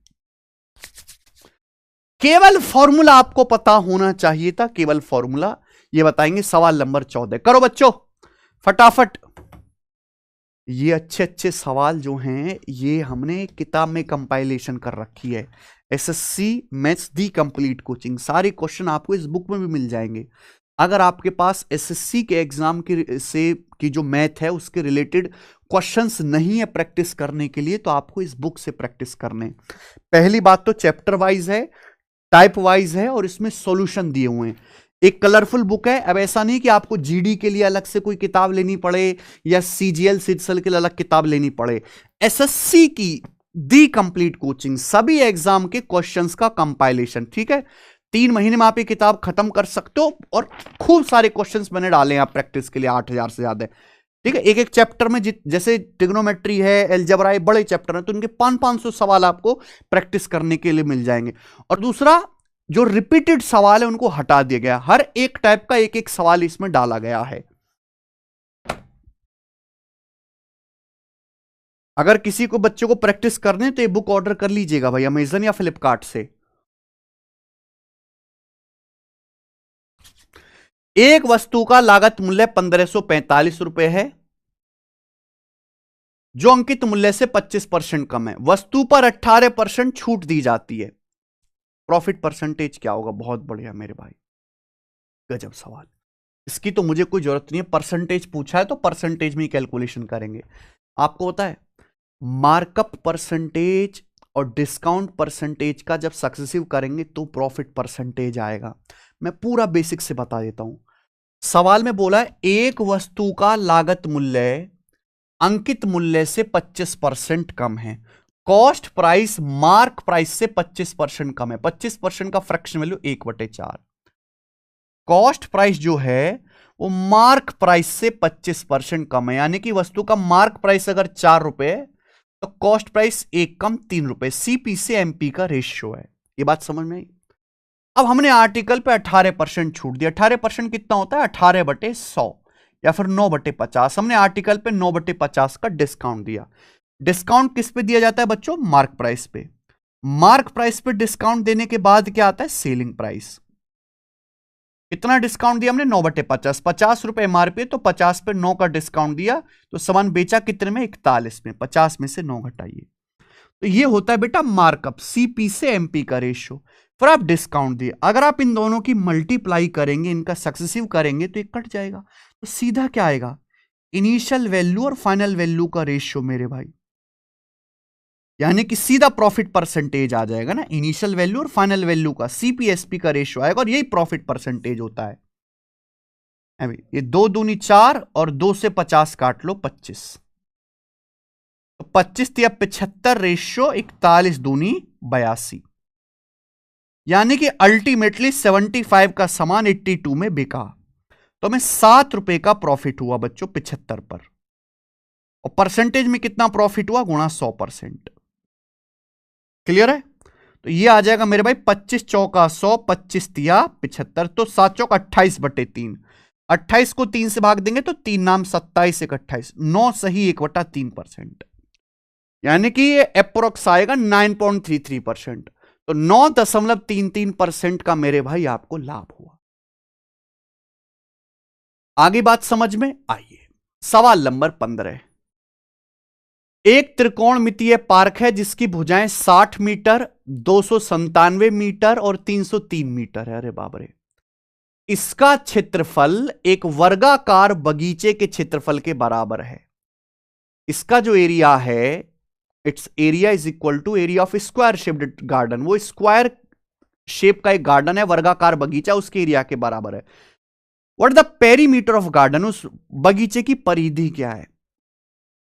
[SPEAKER 1] केवल फॉर्मूला आपको पता होना चाहिए था, केवल फॉर्मूला। ये बताएंगे सवाल नंबर 14। करो बच्चों फटाफट। ये अच्छे अच्छे सवाल जो हैं ये हमने किताब में कंपाइलेशन कर रखी है, एसएससी मैथ्स दी कंप्लीट कोचिंग। सारे क्वेश्चन आपको इस बुक में भी मिल जाएंगे। अगर आपके पास एसएससी के एग्जाम की जो मैथ है उसके रिलेटेड क्वेश्चंस नहीं है प्रैक्टिस करने के लिए, तो आपको इस बुक से प्रैक्टिस करने। पहली बात तो चैप्टर वाइज है, टाइप वाइज है, और इसमें सॉल्यूशन दिए हुए हैं। एक कलरफुल बुक है। अब ऐसा नहीं कि आपको जीडी के लिए अलग से कोई किताब लेनी पड़े या सीजीएल सिटसल के लिए अलग किताब लेनी पड़े। एसएससी की दी कंप्लीट कोचिंग, सभी एग्जाम के क्वेश्चंस का कंपाइलेशन, ठीक है। 3 महीने में आप ये किताब खत्म कर सकते हो, और खूब सारे क्वेश्चंस मैंने डाले हैं आप प्रैक्टिस के लिए, 8000 से ज्यादा, ठीक है। एक एक चैप्टर में जैसे ट्रिग्नोमेट्री है, अलजेब्रा है, बड़े चैप्टर हैं, तो इनके 500-500 सवाल आपको प्रैक्टिस करने के लिए मिल जाएंगे। और दूसरा, जो रिपीटेड सवाल है उनको हटा दिया गया, हर एक टाइप का एक एक सवाल इसमें डाला गया है। अगर किसी को बच्चों को प्रैक्टिस करने तो ये बुक ऑर्डर कर लीजिएगा भाई, अमेजन या फ्लिपकार्ट से। एक वस्तु का लागत मूल्य 1545 रुपए है, जो अंकित मूल्य से 25% कम है। वस्तु पर 18% छूट दी जाती है, प्रॉफिट परसेंटेज क्या होगा? बहुत बढ़िया मेरे भाई, गजब सवाल। इसकी तो मुझे कोई जरूरत नहीं है, परसेंटेज पूछा है तो परसेंटेज में ही कैलकुलेशन करेंगे। आपको होता है मार्कअप परसेंटेज और डिस्काउंट परसेंटेज का जब सक्सेसिव करेंगे तो प्रॉफिट परसेंटेज आएगा। मैं पूरा बेसिक से बता देता हूं। सवाल में बोला है एक वस्तु का लागत मूल्य अंकित मूल्य से 25% कम है। कॉस्ट प्राइस मार्क प्राइस से 25% कम है। 25% का फ्रैक्शन वैल्यू 1/4। कॉस्ट प्राइस जो है वो मार्क प्राइस से 25% कम है, यानी कि वस्तु का मार्क प्राइस अगर 4 रुपए तो कॉस्ट प्राइस 1 कम 3 रुपए। सीपी से एमपी का रेशियो है। ये बात समझ में आई? अब हमने आर्टिकल पे 18% छूट दिया। 18% कितना होता है? 18/100 या फिर 9/50। हमने आर्टिकल पे 9/50 का डिस्काउंट दिया। डिस्काउंट किस पे दिया जाता है बच्चों? मार्क प्राइस पे। मार्क प्राइस पे डिस्काउंट देने के बाद क्या आता है? Selling price. कितना डिस्काउंट दिया हमने? 9/50। 50 रुपए एमआरपी, तो 50 पे 9 का डिस्काउंट दिया, तो सामान बेचा कितने में? 41 में। 50 में से 9 घटाइए, तो ये होता है बेटा मार्कअप, सीपी से एमपी का रेशियो। फिर आप डिस्काउंट दिए, अगर आप इन दोनों की मल्टीप्लाई करेंगे, इनका सक्सेसिव करेंगे तो ये कट जाएगा, तो सीधा क्या आएगा? इनिशियल वैल्यू और फाइनल वैल्यू का रेशियो मेरे भाई। यानी कि सीधा प्रॉफिट परसेंटेज आ जाएगा ना, इनिशियल वैल्यू और फाइनल वैल्यू का सीपीएसपी का रेशियो आएगा और यही प्रॉफिट परसेंटेज होता है। ये 2 दूनी 4 और 2 से 50 काट लो 25, तो 25 या 75 रेशियो 41 दूनी 82, यानी कि अल्टीमेटली 75 का सामान 82 में बिका, तो हमें 7 रुपए का प्रॉफिट हुआ बच्चों 75 पर, और परसेंटेज में कितना प्रॉफिट हुआ गुणा 100%। क्लियर है? तो ये आ जाएगा मेरे भाई 25 चौका 100, 25 तिया 75, तो 7 चौक 28/3, 28 को 3 से भाग देंगे तो 3 नाम 27, 1 28, 9 सही 1/3%, यानी कि ये अप्रोक्स आएगा 9.33%, तो 9.33% का मेरे भाई आपको लाभ हुआ। आगे बात समझ में आइए। सवाल नंबर 15, एक त्रिकोणमितीय पार्क है जिसकी भुजाएं 60 मीटर, 297 मीटर और 303 मीटर है। अरे बाप रे। इसका क्षेत्रफल एक वर्गाकार बगीचे के क्षेत्रफल के बराबर है। इसका जो एरिया है, it's area is equal to area of square shaped garden. वो स्क्वायर शेप का एक गार्डन है, वर्गाकार बगीचा, उसके एरिया के बराबर है। What the perimeter of garden, उस बगीचे की परिधि क्या है।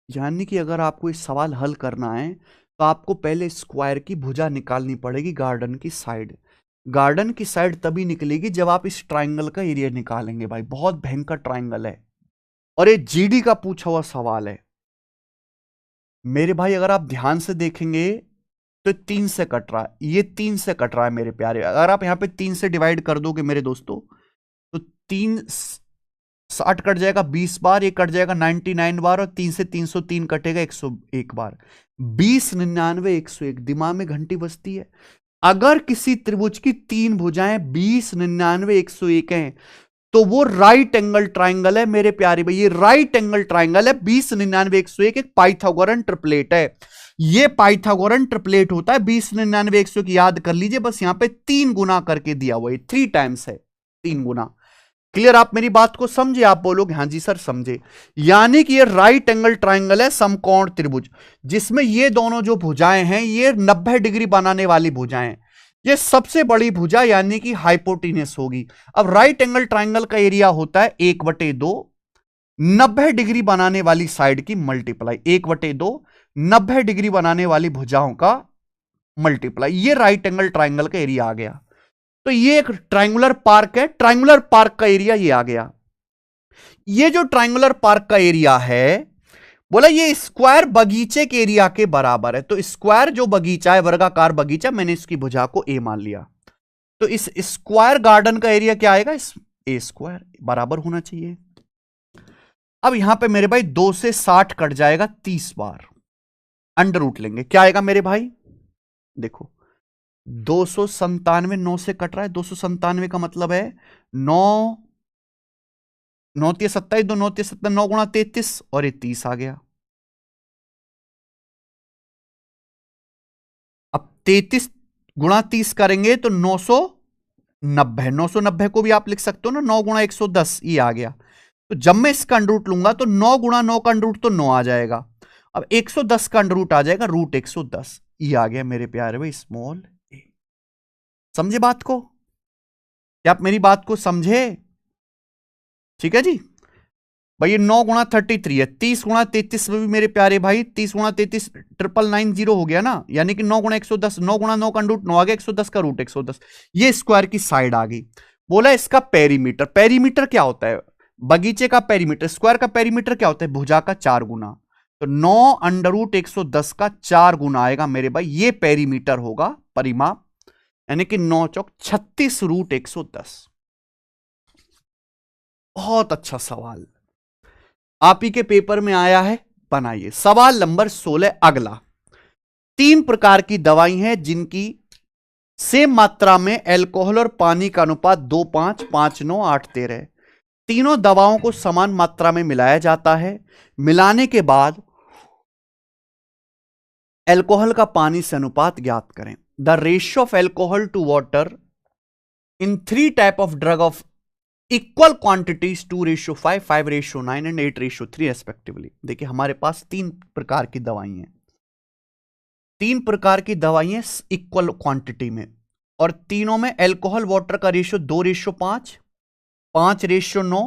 [SPEAKER 1] यानी कि अगर आपको इस सवाल हल करना है तो आपको पहले स्क्वायर की भुजा निकालनी पड़ेगी गार्डन की साइड। गार्डन की साइड तभी निकलेगी जब आप इस ट्राइंगल का एरिया निकालेंगे। भाई बहुत भयंकर ट्राइंगल है और ये जीडी का पूछा हुआ सवाल है मेरे भाई। अगर आप ध्यान से देखेंगे तो 3 से कट रहा है, ये 3 से कट रहा है मेरे प्यारे। अगर आप यहां पे 3 से डिवाइड कर दोगे मेरे दोस्तों तो 3 60 कट जाएगा 20 बार, ये कट जाएगा 99 बार, और 3 से 303 कटेगा 101 बार। 20 99 101, दिमाग में घंटी बजती है। अगर किसी त्रिभुज की 3 भुजाएं 20 99 101 हैं तो वो राइट एंगल ट्राइंगल है मेरे प्यारे भाई। ये राइट एंगल ट्राइंगल है। 20 99 101 एक पाइथागोरन ट्रिपलेट है। ये पाइथागोरन ट्रिपलेट होता है 20 99 101, याद कर लीजिए। बस यहां पे 3 गुना करके दिया हुआ है, 3 टाइम्स है, 3 गुना। क्लियर? आप मेरी बात को समझे? आप बोलोगे हाँ जी सर समझे। यानी कि ये राइट एंगल ट्राइंगल है, समकोण त्रिभुज, जिसमें ये दोनों जो भुजाएं हैं ये 90 डिग्री बनाने वाली भुजाएं। ये सबसे बड़ी भुजा यानी कि हाइपोटेनस होगी। अब राइट एंगल ट्राइंगल का एरिया होता है 1/2, 90 डिग्री बनाने वाली साइड की मल्टीप्लाई, 1/2 90 डिग्री बनाने वाली भुजाओं का मल्टीप्लाई। ये राइट एंगल ट्राइंगल का एरिया आ गया। तो ये एक ट्राइंगुलर पार्क है, ट्राइंगुलर पार्क का एरिया ये आ गया। ये जो ट्राइंगुलर पार्क का एरिया है बोला ये स्क्वायर बगीचे के एरिया के बराबर है। तो स्क्वायर जो बगीचा है, वर्गाकार बगीचा, मैंने इसकी भुजा को ए मान लिया। तो इस स्क्वायर गार्डन का एरिया क्या आएगा, इस ए स्क्वायर बराबर होना चाहिए। अब यहां पे मेरे भाई 2 से 60 कट जाएगा 30 बार, अंडर रूट लेंगे, क्या आएगा मेरे भाई, देखो 297 9 से कट रहा है। 297 का मतलब है 9 9 3 27, 2 9 3 70, 9 गुणा 33 और ये 30 आ गया। अब 33 गुणा 30 करेंगे तो 990। 990 को भी आप लिख सकते हो ना, 9 गुणा 110, ये आ गया। तो जब मैं इसका अंडर रूट लूंगा तो 9 गुणा 9 का अंडर रूट तो 9 आ जाएगा। अब 110 का अंडर रूट आ जाएगा रूट 110, ये आ गया मेरे प्यारे भाई स्मॉल ए। समझे बात को? क्या आप मेरी बात को समझे? ठीक है जी भाई। ये 9 गुणा 33 है, 30 गुणा 33 में भी मेरे प्यारे भाई 30 गुणा 33 999 हो गया ना, यानी कि 9 गुणा 110, 9 गुणा 9 का रूट 9 आ गया, 110 का रूट 110। ये स्क्वायर की साइड आ गई। बोला इसका पेरीमीटर, पेरीमीटर क्या होता है, बगीचे का पेरीमीटर, स्क्वायर का पेरीमीटर क्या होता है, भुजा का 4 गुना। तो 9 अंडर रूट 110 का 4 गुना आएगा मेरे भाई, ये पेरीमीटर होगा, परिमाप, यानी कि 9 चौक 36 रूट 110। बहुत अच्छा सवाल आप ही के पेपर में आया है, बनाइए। सवाल नंबर 16 अगला। 3 प्रकार की दवाई हैं जिनकी सेम मात्रा में अल्कोहल और पानी का अनुपात 2:5, 5:9, 8:13। तीनों दवाओं को समान मात्रा में मिलाया जाता है। मिलाने के बाद अल्कोहल का पानी से अनुपात ज्ञात करें। The ratio of alcohol to water in 3 type of drug of equal quantities 2:5, 5:9 and 8:3 respectively. देखिए हमारे पास 3 प्रकार की दवाई हैं। तीन प्रकार की दवाइयां इक्वल क्वांटिटी में, और तीनों में अल्कोहल वाटर का रेशियो 2:5, 5:9,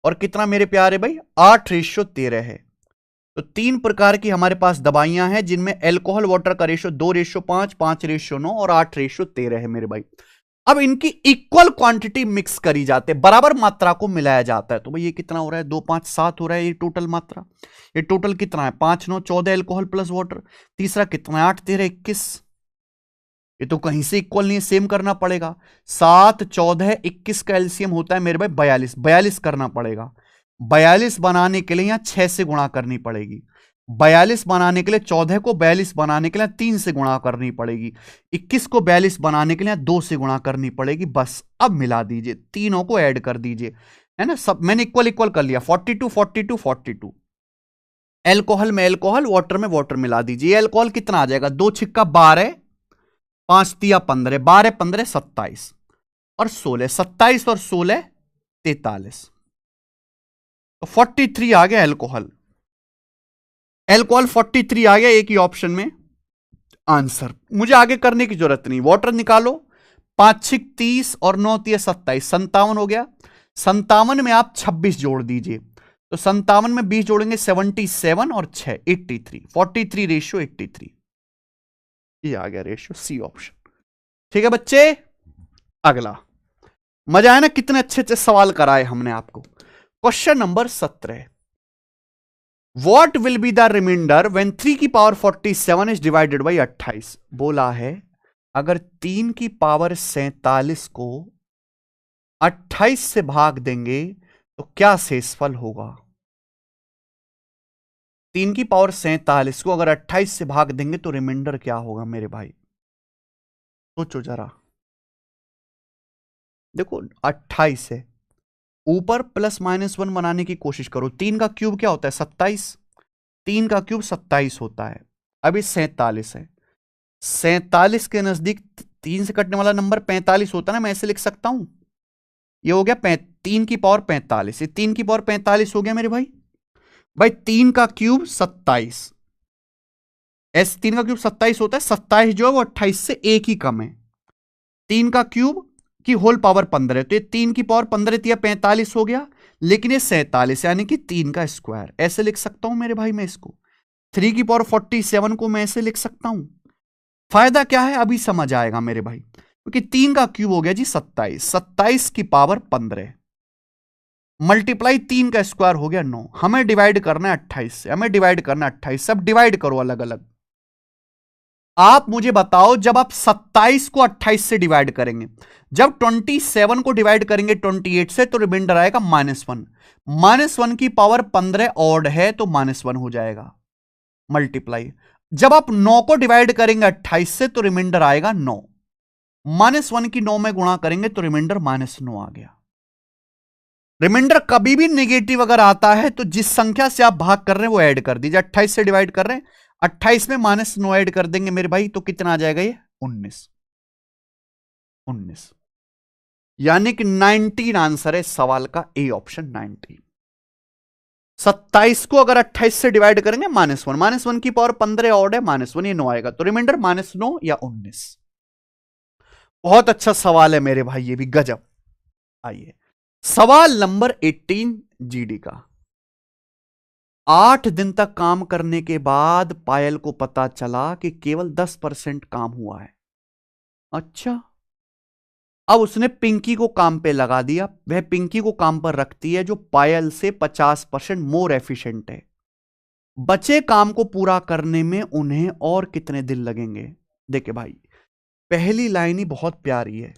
[SPEAKER 1] और कितना मेरे प्यारे भाई 8:13 है। तो तीन प्रकार की हमारे पास दवाइयां हैं जिनमें अल्कोहल वाटर का रेशियो 2:5, 5:9 और 8:13 है मेरे भाई। अब इनकी इक्वल क्वांटिटी मिक्स करी जाते, बराबर मात्रा को मिलाया जाता है। तो भाई ये कितना हो रहा है, 2, 5, 7 हो रहा है ये टोटल मात्रा। ये टोटल कितना है, 5, 9, 14 अल्कोहल प्लस वाटर। तीसरा कितना है, 8, 13, 21। ये तो कहीं से इक्वल नहीं है, सेम करना पड़ेगा। 7, 14, 21 का एलसीएम होता है मेरे भाई 42। 42 करना पड़ेगा। 42 बनाने के लिए यहां 6 से गुणा करनी पड़ेगी। 42 बनाने के लिए 14 को 42 बनाने के लिए 3 से गुणा करनी पड़ेगी। 21 को 42 बनाने के लिए 2 से गुणा करनी पड़ेगी। बस अब मिला दीजिए, तीनों को ऐड कर दीजिए, है ना। सब मैंने इक्वल इक्वल कर लिया, 42, 42, 42। एल्कोहल में एल्कोहल, वाटर में वाटर मिला दीजिए। एल्कोहल कितना आ जाएगा, 2 छिक्का 12, 5 तिया 15, 12, 15, 27 और 16, 27 और 16, 43। तो 43 आ गया एल्कोहल। एल्कोहल 43 आ गया एक ही ऑप्शन में आंसर। मुझे आगे करने की जरूरत नहीं। वाटर निकालो, 5 छिक 30 और 9 तिया 27, 57 हो गया। 57 में आप 26 जोड़ दीजिए, तो 57 में 20 जोड़ेंगे 77 और 6 83, 43 रेशियो 83। ये आ गया रेशियो, सी ऑप्शन। ठीक है बच्चे, अगला। मजा आया ना, कितने अच्छे अच्छे सवाल कराए हमने आपको। Question number 17, what will be the remainder when 3 की पावर 47 इज डिवाइडेड बाई 28। बोला है अगर 3 की पावर 47 को 28 से भाग देंगे तो क्या शेषफल होगा। 3 की पावर 47 को अगर 28 से भाग देंगे तो रिमाइंडर क्या होगा मेरे भाई, सोचो जरा। देखो 28 है, ऊपर प्लस माइनस 1 बनाने की कोशिश करो। 3 का क्यूब क्या होता है, 27। 3 का क्यूब 27 होता है। अभी 47 है, 47 के नजदीक 3 से कटने वाला नंबर 45 होता है ना, मैं ऐसे लिख सकता हूं। ये हो गया 3 की पावर 45, ये 3 की पावर 45 हो गया मेरे भाई। भाई 3 का क्यूब 27, ऐसे 3 का क्यूब 27 होता है। 27 जो है वो 28 से एक ही कम है। 3 का क्यूब की होल पावर 15 है, तो ये 3 की पावर 15 तिया 45 हो गया, लेकिन ये 47 यानी कि 3 का स्क्वायर। ऐसे लिख सकता हूं मेरे भाई मैं इसको। 3 की पावर 47 को मैं ऐसे लिख सकता हूं। फायदा क्या है अभी समझ आएगा मेरे भाई, क्योंकि 3 का क्यूब हो गया जी 27, 27 की पावर 15 मल्टीप्लाई 3 का स्क्वायर हो गया 9। हमें डिवाइड करना है 28 से, हमें डिवाइड करना है 28। सब डिवाइड करो अलग अलग। आप मुझे बताओ, जब आप 27 को 28 से डिवाइड करेंगे, जब 27 को डिवाइड करेंगे 28 से, तो रिमाइंडर आएगा -1। -1 की पावर 15 ऑड है तो -1 हो जाएगा मल्टीप्लाई। जब आप 9 को डिवाइड करेंगे 28 से तो रिमाइंडर आएगा 9। -1 की 9 में गुणा करेंगे तो रिमाइंडर -9 आ गया। रिमाइंडर कभी भी नेगेटिव अगर आता है तो जिस संख्या से आप भाग कर रहे हैं वो ऐड कर दीजिए। 28 से डिवाइड कर रहे हैं, 28 में -9 ऐड कर देंगे मेरे भाई, तो कितना आ जाएगा ये 19। यानी कि 19 आंसर है सवाल का, ए ऑप्शन 19। 27 को अगर 28 से डिवाइड करेंगे -1, -1 की पावर 15 ऑड है, -1 ये 9 आएगा, तो रिमाइंडर -9 या 19। बहुत अच्छा सवाल है मेरे भाई, ये भी गजब। आइए सवाल नंबर 18 जीडी का। 8 दिन तक काम करने के बाद पायल को पता चला कि केवल 10% काम हुआ है। अच्छा, अब उसने पिंकी को काम पे लगा दिया। वह पिंकी को काम पर रखती है जो पायल से 50% मोर एफिशिएंट है। बचे काम को पूरा करने में उन्हें और कितने दिन लगेंगे। देखे भाई, पहली लाइन ही बहुत प्यारी है।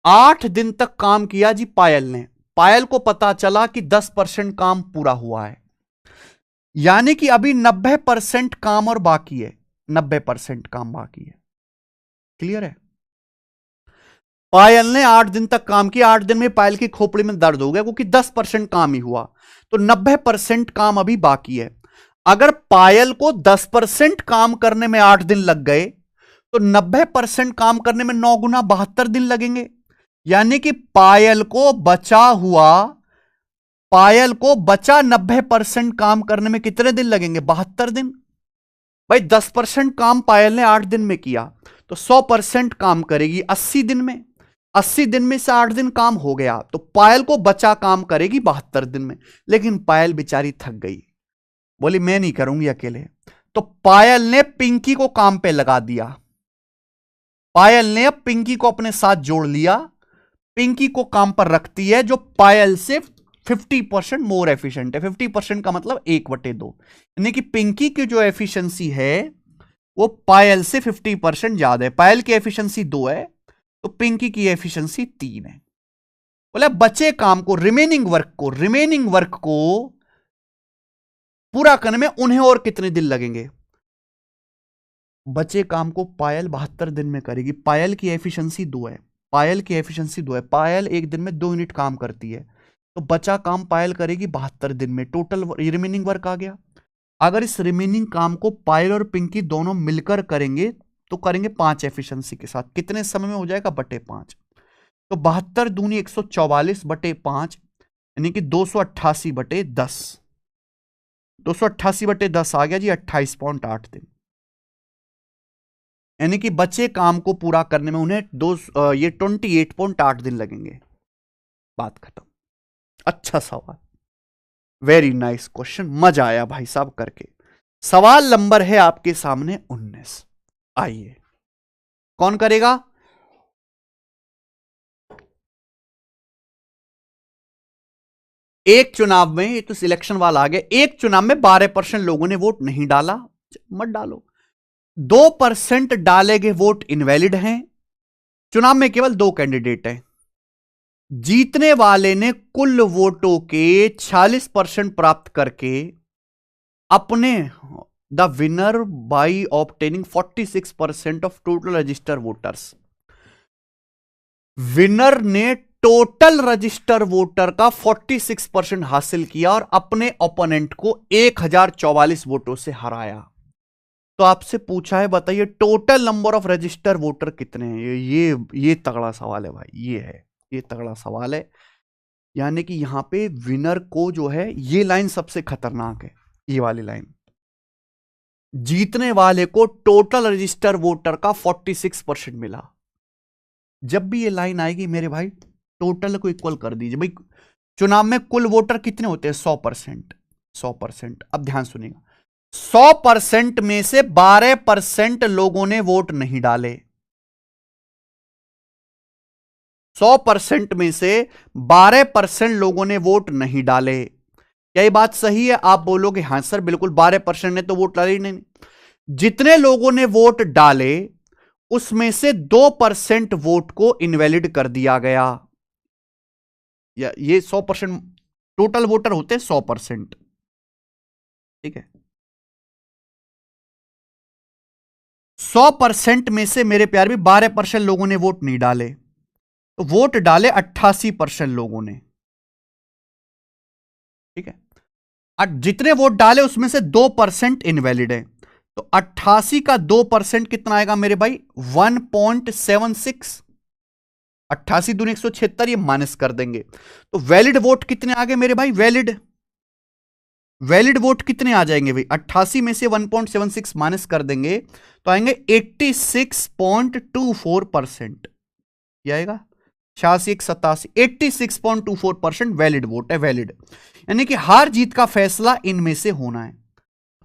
[SPEAKER 1] 8 दिन तक काम किया जी पायल ने, पायल को पता चला कि 10% काम पूरा हुआ है, यानी कि अभी 90% काम और बाकी है। 90% काम बाकी है। क्लियर है। पायल ने 8 दिन तक काम किया, 8 दिन में पायल की खोपड़ी में दर्द हो गया क्योंकि 10% काम ही हुआ, तो 90% काम अभी बाकी है। अगर पायल को 10% काम करने में 8 दिन लग गए तो 90% काम करने में 9 गुना 72 दिन लगेंगे, यानी कि पायल को बचा 90% काम करने में कितने दिन लगेंगे, 72 दिन। भाई 10% काम पायल ने 8 दिन में किया, तो 100% काम करेगी 80 दिन में। 80 दिन में से 8 दिन काम हो गया, तो पायल को बचा काम करेगी 72 दिन में। लेकिन पायल बेचारी थक गई, बोली मैं नहीं करूंगी अकेले। तो पायल ने पिंकी को काम पे लगा दिया। पायल ने अब पिंकी को अपने साथ जोड़ लिया, पिंकी को काम पर रखती है, जो पायल से 50% मोर एफिशिएंट है। 50% का मतलब 1/2, यानी कि पिंकी की जो एफिशिएंसी है वो पायल से 50% ज्यादा है। पायल की एफिशिएंसी 2 है, तो पिंकी की एफिशिएंसी 3 है। बोले बचे काम को, रिमेनिंग वर्क को पूरा करने में उन्हें और कितने दिन लगेंगे। बचे काम को पायल 72 दिन में करेगी। पायल की एफिशिएंसी 2 है, पायल की एफिशिएंसी 2 है। पायल एक दिन में 2 यूनिट काम करती है, तो बचा काम पायल करेगी 72 दिन में। टोटल रिमेनिंग वर्क आ गया। अगर इस रिमेनिंग काम को पायल और पिंकी दोनों मिलकर करेंगे, तो करेंगे 5 एफिशिएंसी के साथ, कितने समय में हो जाएगा, बटे 5। तो 72 दूनी 144 बटे 5, यानी कि 288 बटे 10। 288 बटे 10 आ गया जी 28.8 दिन। यानी कि बचे काम को पूरा करने में उन्हें 28.8 दिन लगेंगे। बात खत्म। अच्छा सवाल, वेरी नाइस क्वेश्चन, मजा आया भाई साहब करके। सवाल नंबर है आपके सामने 19। आइए, कौन करेगा? एक चुनाव में, ये तो सिलेक्शन वाला आ गया, एक चुनाव में 12% लोगों ने वोट नहीं डाला, मत डालो। 2% डाले गए वोट इनवैलिड हैं। चुनाव में केवल 2 कैंडिडेट हैं। जीतने वाले ने कुल वोटों के 46% प्राप्त करके अपने the winner by obtaining 46% of total register voters. Winner ने टोटल रजिस्टर वोटर का 46% हासिल किया और अपने ओपोनेंट को 1044 वोटों से हराया। तो आपसे पूछा है, बताइए total number of register voter कितने हैं? ये तगड़ा सवाल है भाई, ये तगड़ा सवाल है। यानी कि यहां पे विनर को जो है, ये लाइन सबसे खतरनाक है, ये वाली लाइन। जीतने वाले को टोटल रजिस्टर वोटर का 46% मिला। जब भी ये लाइन आएगी मेरे भाई, टोटल को इक्वल कर दीजिए भाई। चुनाव में कुल वोटर कितने होते हैं? 100%। 100%। अब ध्यान सुनिएगा, 100% में से 12% लोगों ने वोट नहीं डाले। 100% में से 12% लोगों ने वोट नहीं डाले। क्या ये बात सही है? आप बोलोगे हां सर बिल्कुल, 12% ने तो वोट डाले ही नहीं। जितने लोगों ने वोट डाले उसमें से 2% वोट को इनवैलिड कर दिया गया। या ये 100% टोटल वोटर होते हैं 100%, ठीक है। 100% में से मेरे प्यार भी 12% लोगों ने वोट नहीं डाले, तो वोट डाले 88% लोगों ने, ठीक है। जितने वोट डाले उसमें से 2% इनवैलिड है, तो 88 का 2% कितना आएगा मेरे भाई? 1.76। 88 दूनी 176, ये माइनस कर देंगे, तो वैलिड वोट कितने आ गए मेरे भाई? वैलिड वोट कितने आ जाएंगे भाई? 88 में से 1.76 माइनस कर देंगे तो आएंगे 86.24%। ये आएगा 86 86.24% वैलिड वोट है, वैलिड। यानी कि हार जीत का फैसला इनमें से होना है।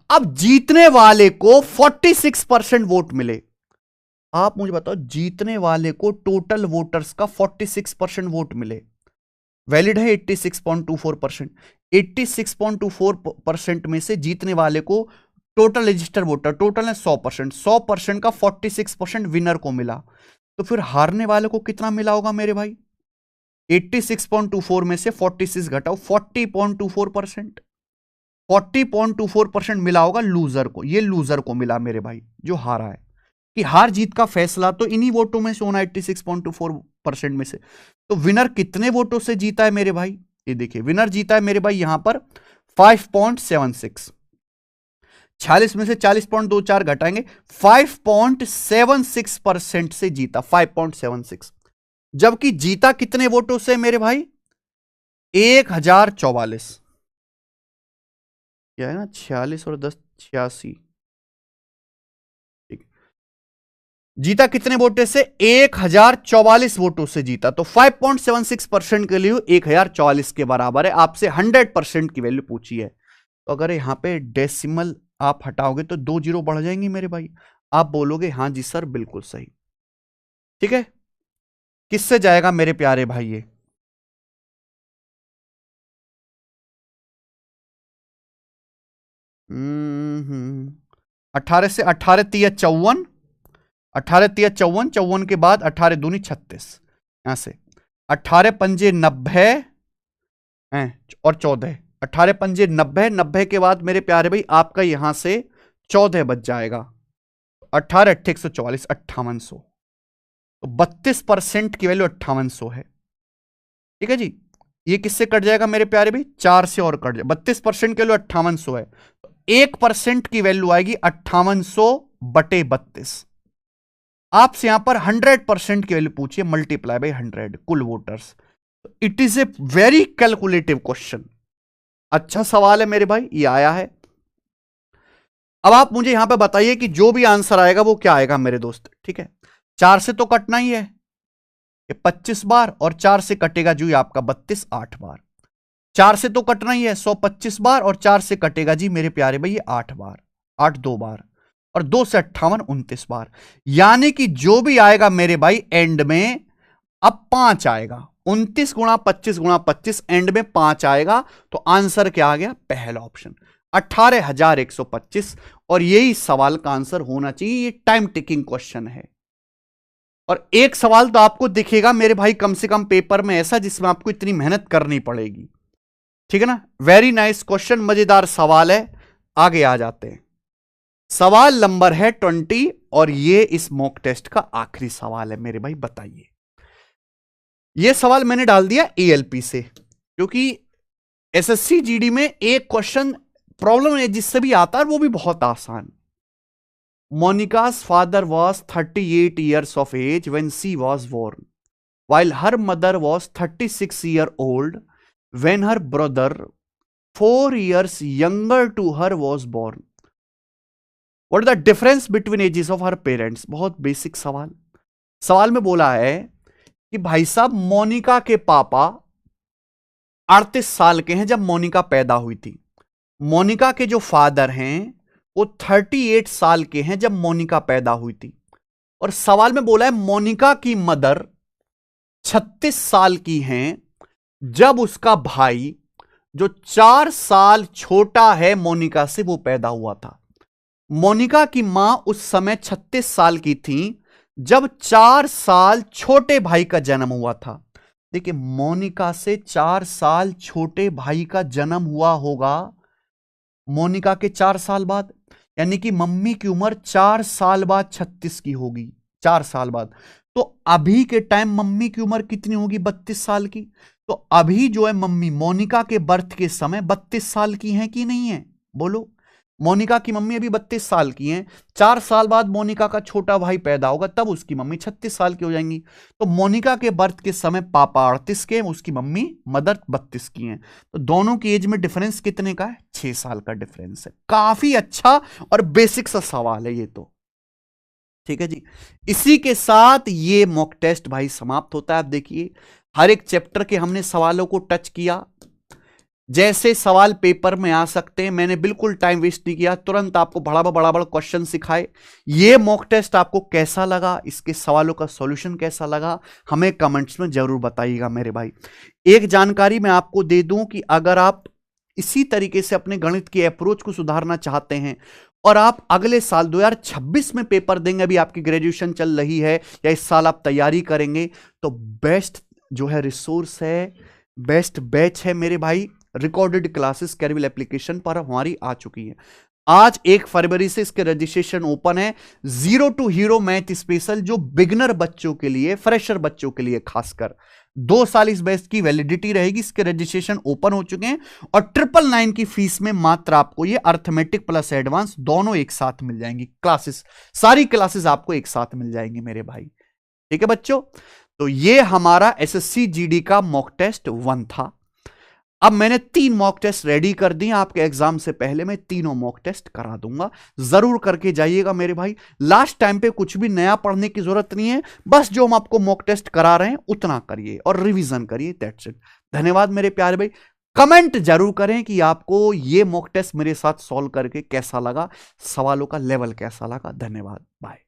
[SPEAKER 1] अब जीतने वाले को 46% वोट मिले। आप मुझे बताओ, जीतने वाले को टोटल वोटर्स का 46% वोट मिले, वैलिड है 86.24%। 86.24% में से जीतने वाले को टोटल रजिस्टर वोटर, टोटल है 100%, 100% का 46% विनर को मिला, तो फिर हारने वाले को कितना मिला होगा मेरे भाई? 86.24 में से 46 घटाओ, 40.24%। 40.24% मिला होगा लूजर को, ये लूजर को मिला मेरे भाई जो हारा है। कि हार जीत का फैसला तो इन्हीं वोटों में से होना, 86.24% में से। तो विनर कितने वोटों से जीता है मेरे भाई? ये देखिए, विनर जीता है मेरे भाई यहां पर 5.76। 46 में से 40.24 घटाएंगे, 5.76% से जीता, 5.76। जबकि जीता कितने वोटों से मेरे भाई? 1044। क्या है ना, 46 और 10 86। जीता कितने वोटों से? 1044 वोटों से जीता। तो 5.76% के लिए 1044 के बराबर है। आपसे 100% की वैल्यू पूछी है। तो अगर यहां पे डेसिमल आप हटाओगे तो 2 जीरो बढ़ जाएंगी मेरे भाई। आप बोलोगे हां जी सर बिल्कुल सही। ठीक है, किससे जाएगा मेरे प्यारे भाई ये? हम्म 18 से 18 तिया 54, 18 तिया 54, 54 के बाद 18 दूनी 36, यहां से 18 पंजे 90 और 14, 18 पंजे 90, 90 के बाद मेरे प्यारे भाई आपका यहां से 14 बच जाएगा। 18 अट्ठे 144, 5800। तो 32% की वैल्यू 5800 है। ठीक है जी, ये किससे कट जाएगा मेरे प्यारे भाई? 4 से और कट जाए। 32% की वैल्यू 5800 है, तो 1% की वैल्यू आएगी 5800 बटे 32। आपसे यहां पर 100% की वैल्यू पूछिए, मल्टीप्लाई बाई 100 कुल voters. It is a very calculative question. अच्छा सवाल है मेरे भाई, ये आया है। अब आप मुझे यहां पे बताइए कि जो भी आंसर आएगा वो क्या आएगा मेरे दोस्त। ठीक है, 4 से तो कटना ही है, ये 25 बार, और 4 से कटेगा जी आपका 32 8 बार। 4 से तो कटना ही है 125 बार, और 4 से कटेगा जी मेरे प्यारे भाई ये 8 बार, 8 2 बार, और 2 से 58 29 बार। यानी कि जो भी आएगा मेरे भाई एंड में अब 5 आएगा। 29 गुणा 25 गुणा 25, एंड में 5 आएगा। तो आंसर क्या आ गया? पहला ऑप्शन 18,125। और यही सवाल का आंसर होना चाहिए। ये टाइम टेकिंग क्वेश्चन है, और एक सवाल तो आपको दिखेगा मेरे भाई कम से कम पेपर में ऐसा जिसमें आपको इतनी मेहनत करनी पड़ेगी। ठीक है ना? वेरी नाइस क्वेश्चन, मजेदार सवाल है। आगे आ जाते हैं। सवाल नंबर है 20, और ये इस मॉक टेस्ट का आखिरी सवाल है मेरे भाई। बताइए, ये सवाल मैंने डाल दिया एएलपी से, क्योंकि एसएससी जीडी में एक क्वेश्चन प्रॉब्लम है जिससे भी आता है, वो भी बहुत आसान। मोनिका's father was 38 years of age when she was born, while her mother was 36 years old when her brother 4 years younger to her was born. What is the difference between ages of her parents? बहुत basic सवाल। सवाल में बोला है कि भाई साहब मोनिका के पापा 38 साल के हैं जब मोनिका पैदा हुई थी। मोनिका के जो फादर हैं वो 38 साल के हैं जब मोनिका पैदा हुई थी। और सवाल में बोला है मोनिका की मदर 36 साल की हैं जब उसका भाई जो 4 साल छोटा है मोनिका से वो पैदा हुआ था। मोनिका की मां उस समय 36 साल की थी जब 4 साल छोटे भाई का जन्म हुआ था। देखिए, मोनिका से 4 साल छोटे भाई का जन्म हुआ होगा मोनिका के 4 साल बाद, यानी कि मम्मी की उम्र 4 साल बाद 36 की होगी, 4 साल बाद। तो अभी के टाइम मम्मी की उम्र कितनी होगी? 32 साल की। तो अभी जो है मम्मी मोनिका के बर्थ के समय 32 साल की हैं कि नहीं है? बोलो, मोनिका की मम्मी अभी 32 साल की हैं। 4 साल बाद मोनिका का छोटा भाई पैदा होगा, तब उसकी मम्मी 36 साल की हो जाएंगी। तो मोनिका के बर्थ के समय पापा 38 के, उसकी मम्मी मदर 32 की हैं। तो दोनों की एज में डिफरेंस कितने का है? 6 साल का डिफरेंस है। काफी अच्छा और बेसिक सा सवाल है ये तो। ठीक है जी, इसी के साथ ये मॉक टेस्ट भाई समाप्त होता है। आप देखिए, हर एक चैप्टर के हमने सवालों को टच किया। जैसे सवाल पेपर में आ सकते हैं, मैंने बिल्कुल टाइम वेस्ट नहीं किया, तुरंत आपको बड़ा बड़ा क्वेश्चन सिखाए। ये मॉक टेस्ट आपको कैसा लगा, इसके सवालों का सॉल्यूशन कैसा लगा, हमें कमेंट्स में जरूर बताइएगा मेरे भाई। एक जानकारी मैं आपको दे दूं कि अगर आप इसी तरीके से अपने गणित की अप्रोच को सुधारना चाहते हैं और आप अगले साल 2026 में पेपर देंगे, अभी आपकी ग्रेजुएशन चल रही है या इस साल आप तैयारी करेंगे, तो बेस्ट जो है रिसोर्स है, बेस्ट बैच है मेरे भाई, रिकॉर्डेड क्लासेस कैरविल एप्लीकेशन पर हमारी आ चुकी है। आज 1 फरवरी से इसके रजिस्ट्रेशन ओपन है। 0 to हीरो मैथ स्पेशल, जो बिगनर बच्चों के लिए, फ्रेशर बच्चों के लिए खासकर 2 साल इस बैच की वैलिडिटी रहेगी। इसके रजिस्ट्रेशन ओपन हो चुके हैं, और 999 की फीस में मात्र आपको ये अर्थमेटिक प्लस एडवांस दोनों एक साथ मिल जाएंगी। क्लासेस, सारी क्लासेस आपको एक साथ मिल जाएंगी मेरे भाई। ठीक है बच्चों, तो ये हमारा एसएससी जीडी का मॉक टेस्ट 1 था। अब मैंने 3 मॉक टेस्ट रेडी कर दिए, आपके एग्जाम से पहले मैं तीनों मॉक टेस्ट करा दूंगा, जरूर करके जाइएगा मेरे भाई। लास्ट टाइम पे कुछ भी नया पढ़ने की जरूरत नहीं है, बस जो हम आपको मॉक टेस्ट करा रहे हैं उतना करिए और रिवीजन करिए, दैट्स इट। धन्यवाद मेरे प्यारे भाई। कमेंट जरूर करें कि आपको ये मॉक टेस्ट मेरे साथ सॉल्व करके कैसा लगा, सवालों का लेवल कैसा लगा। धन्यवाद, बाय।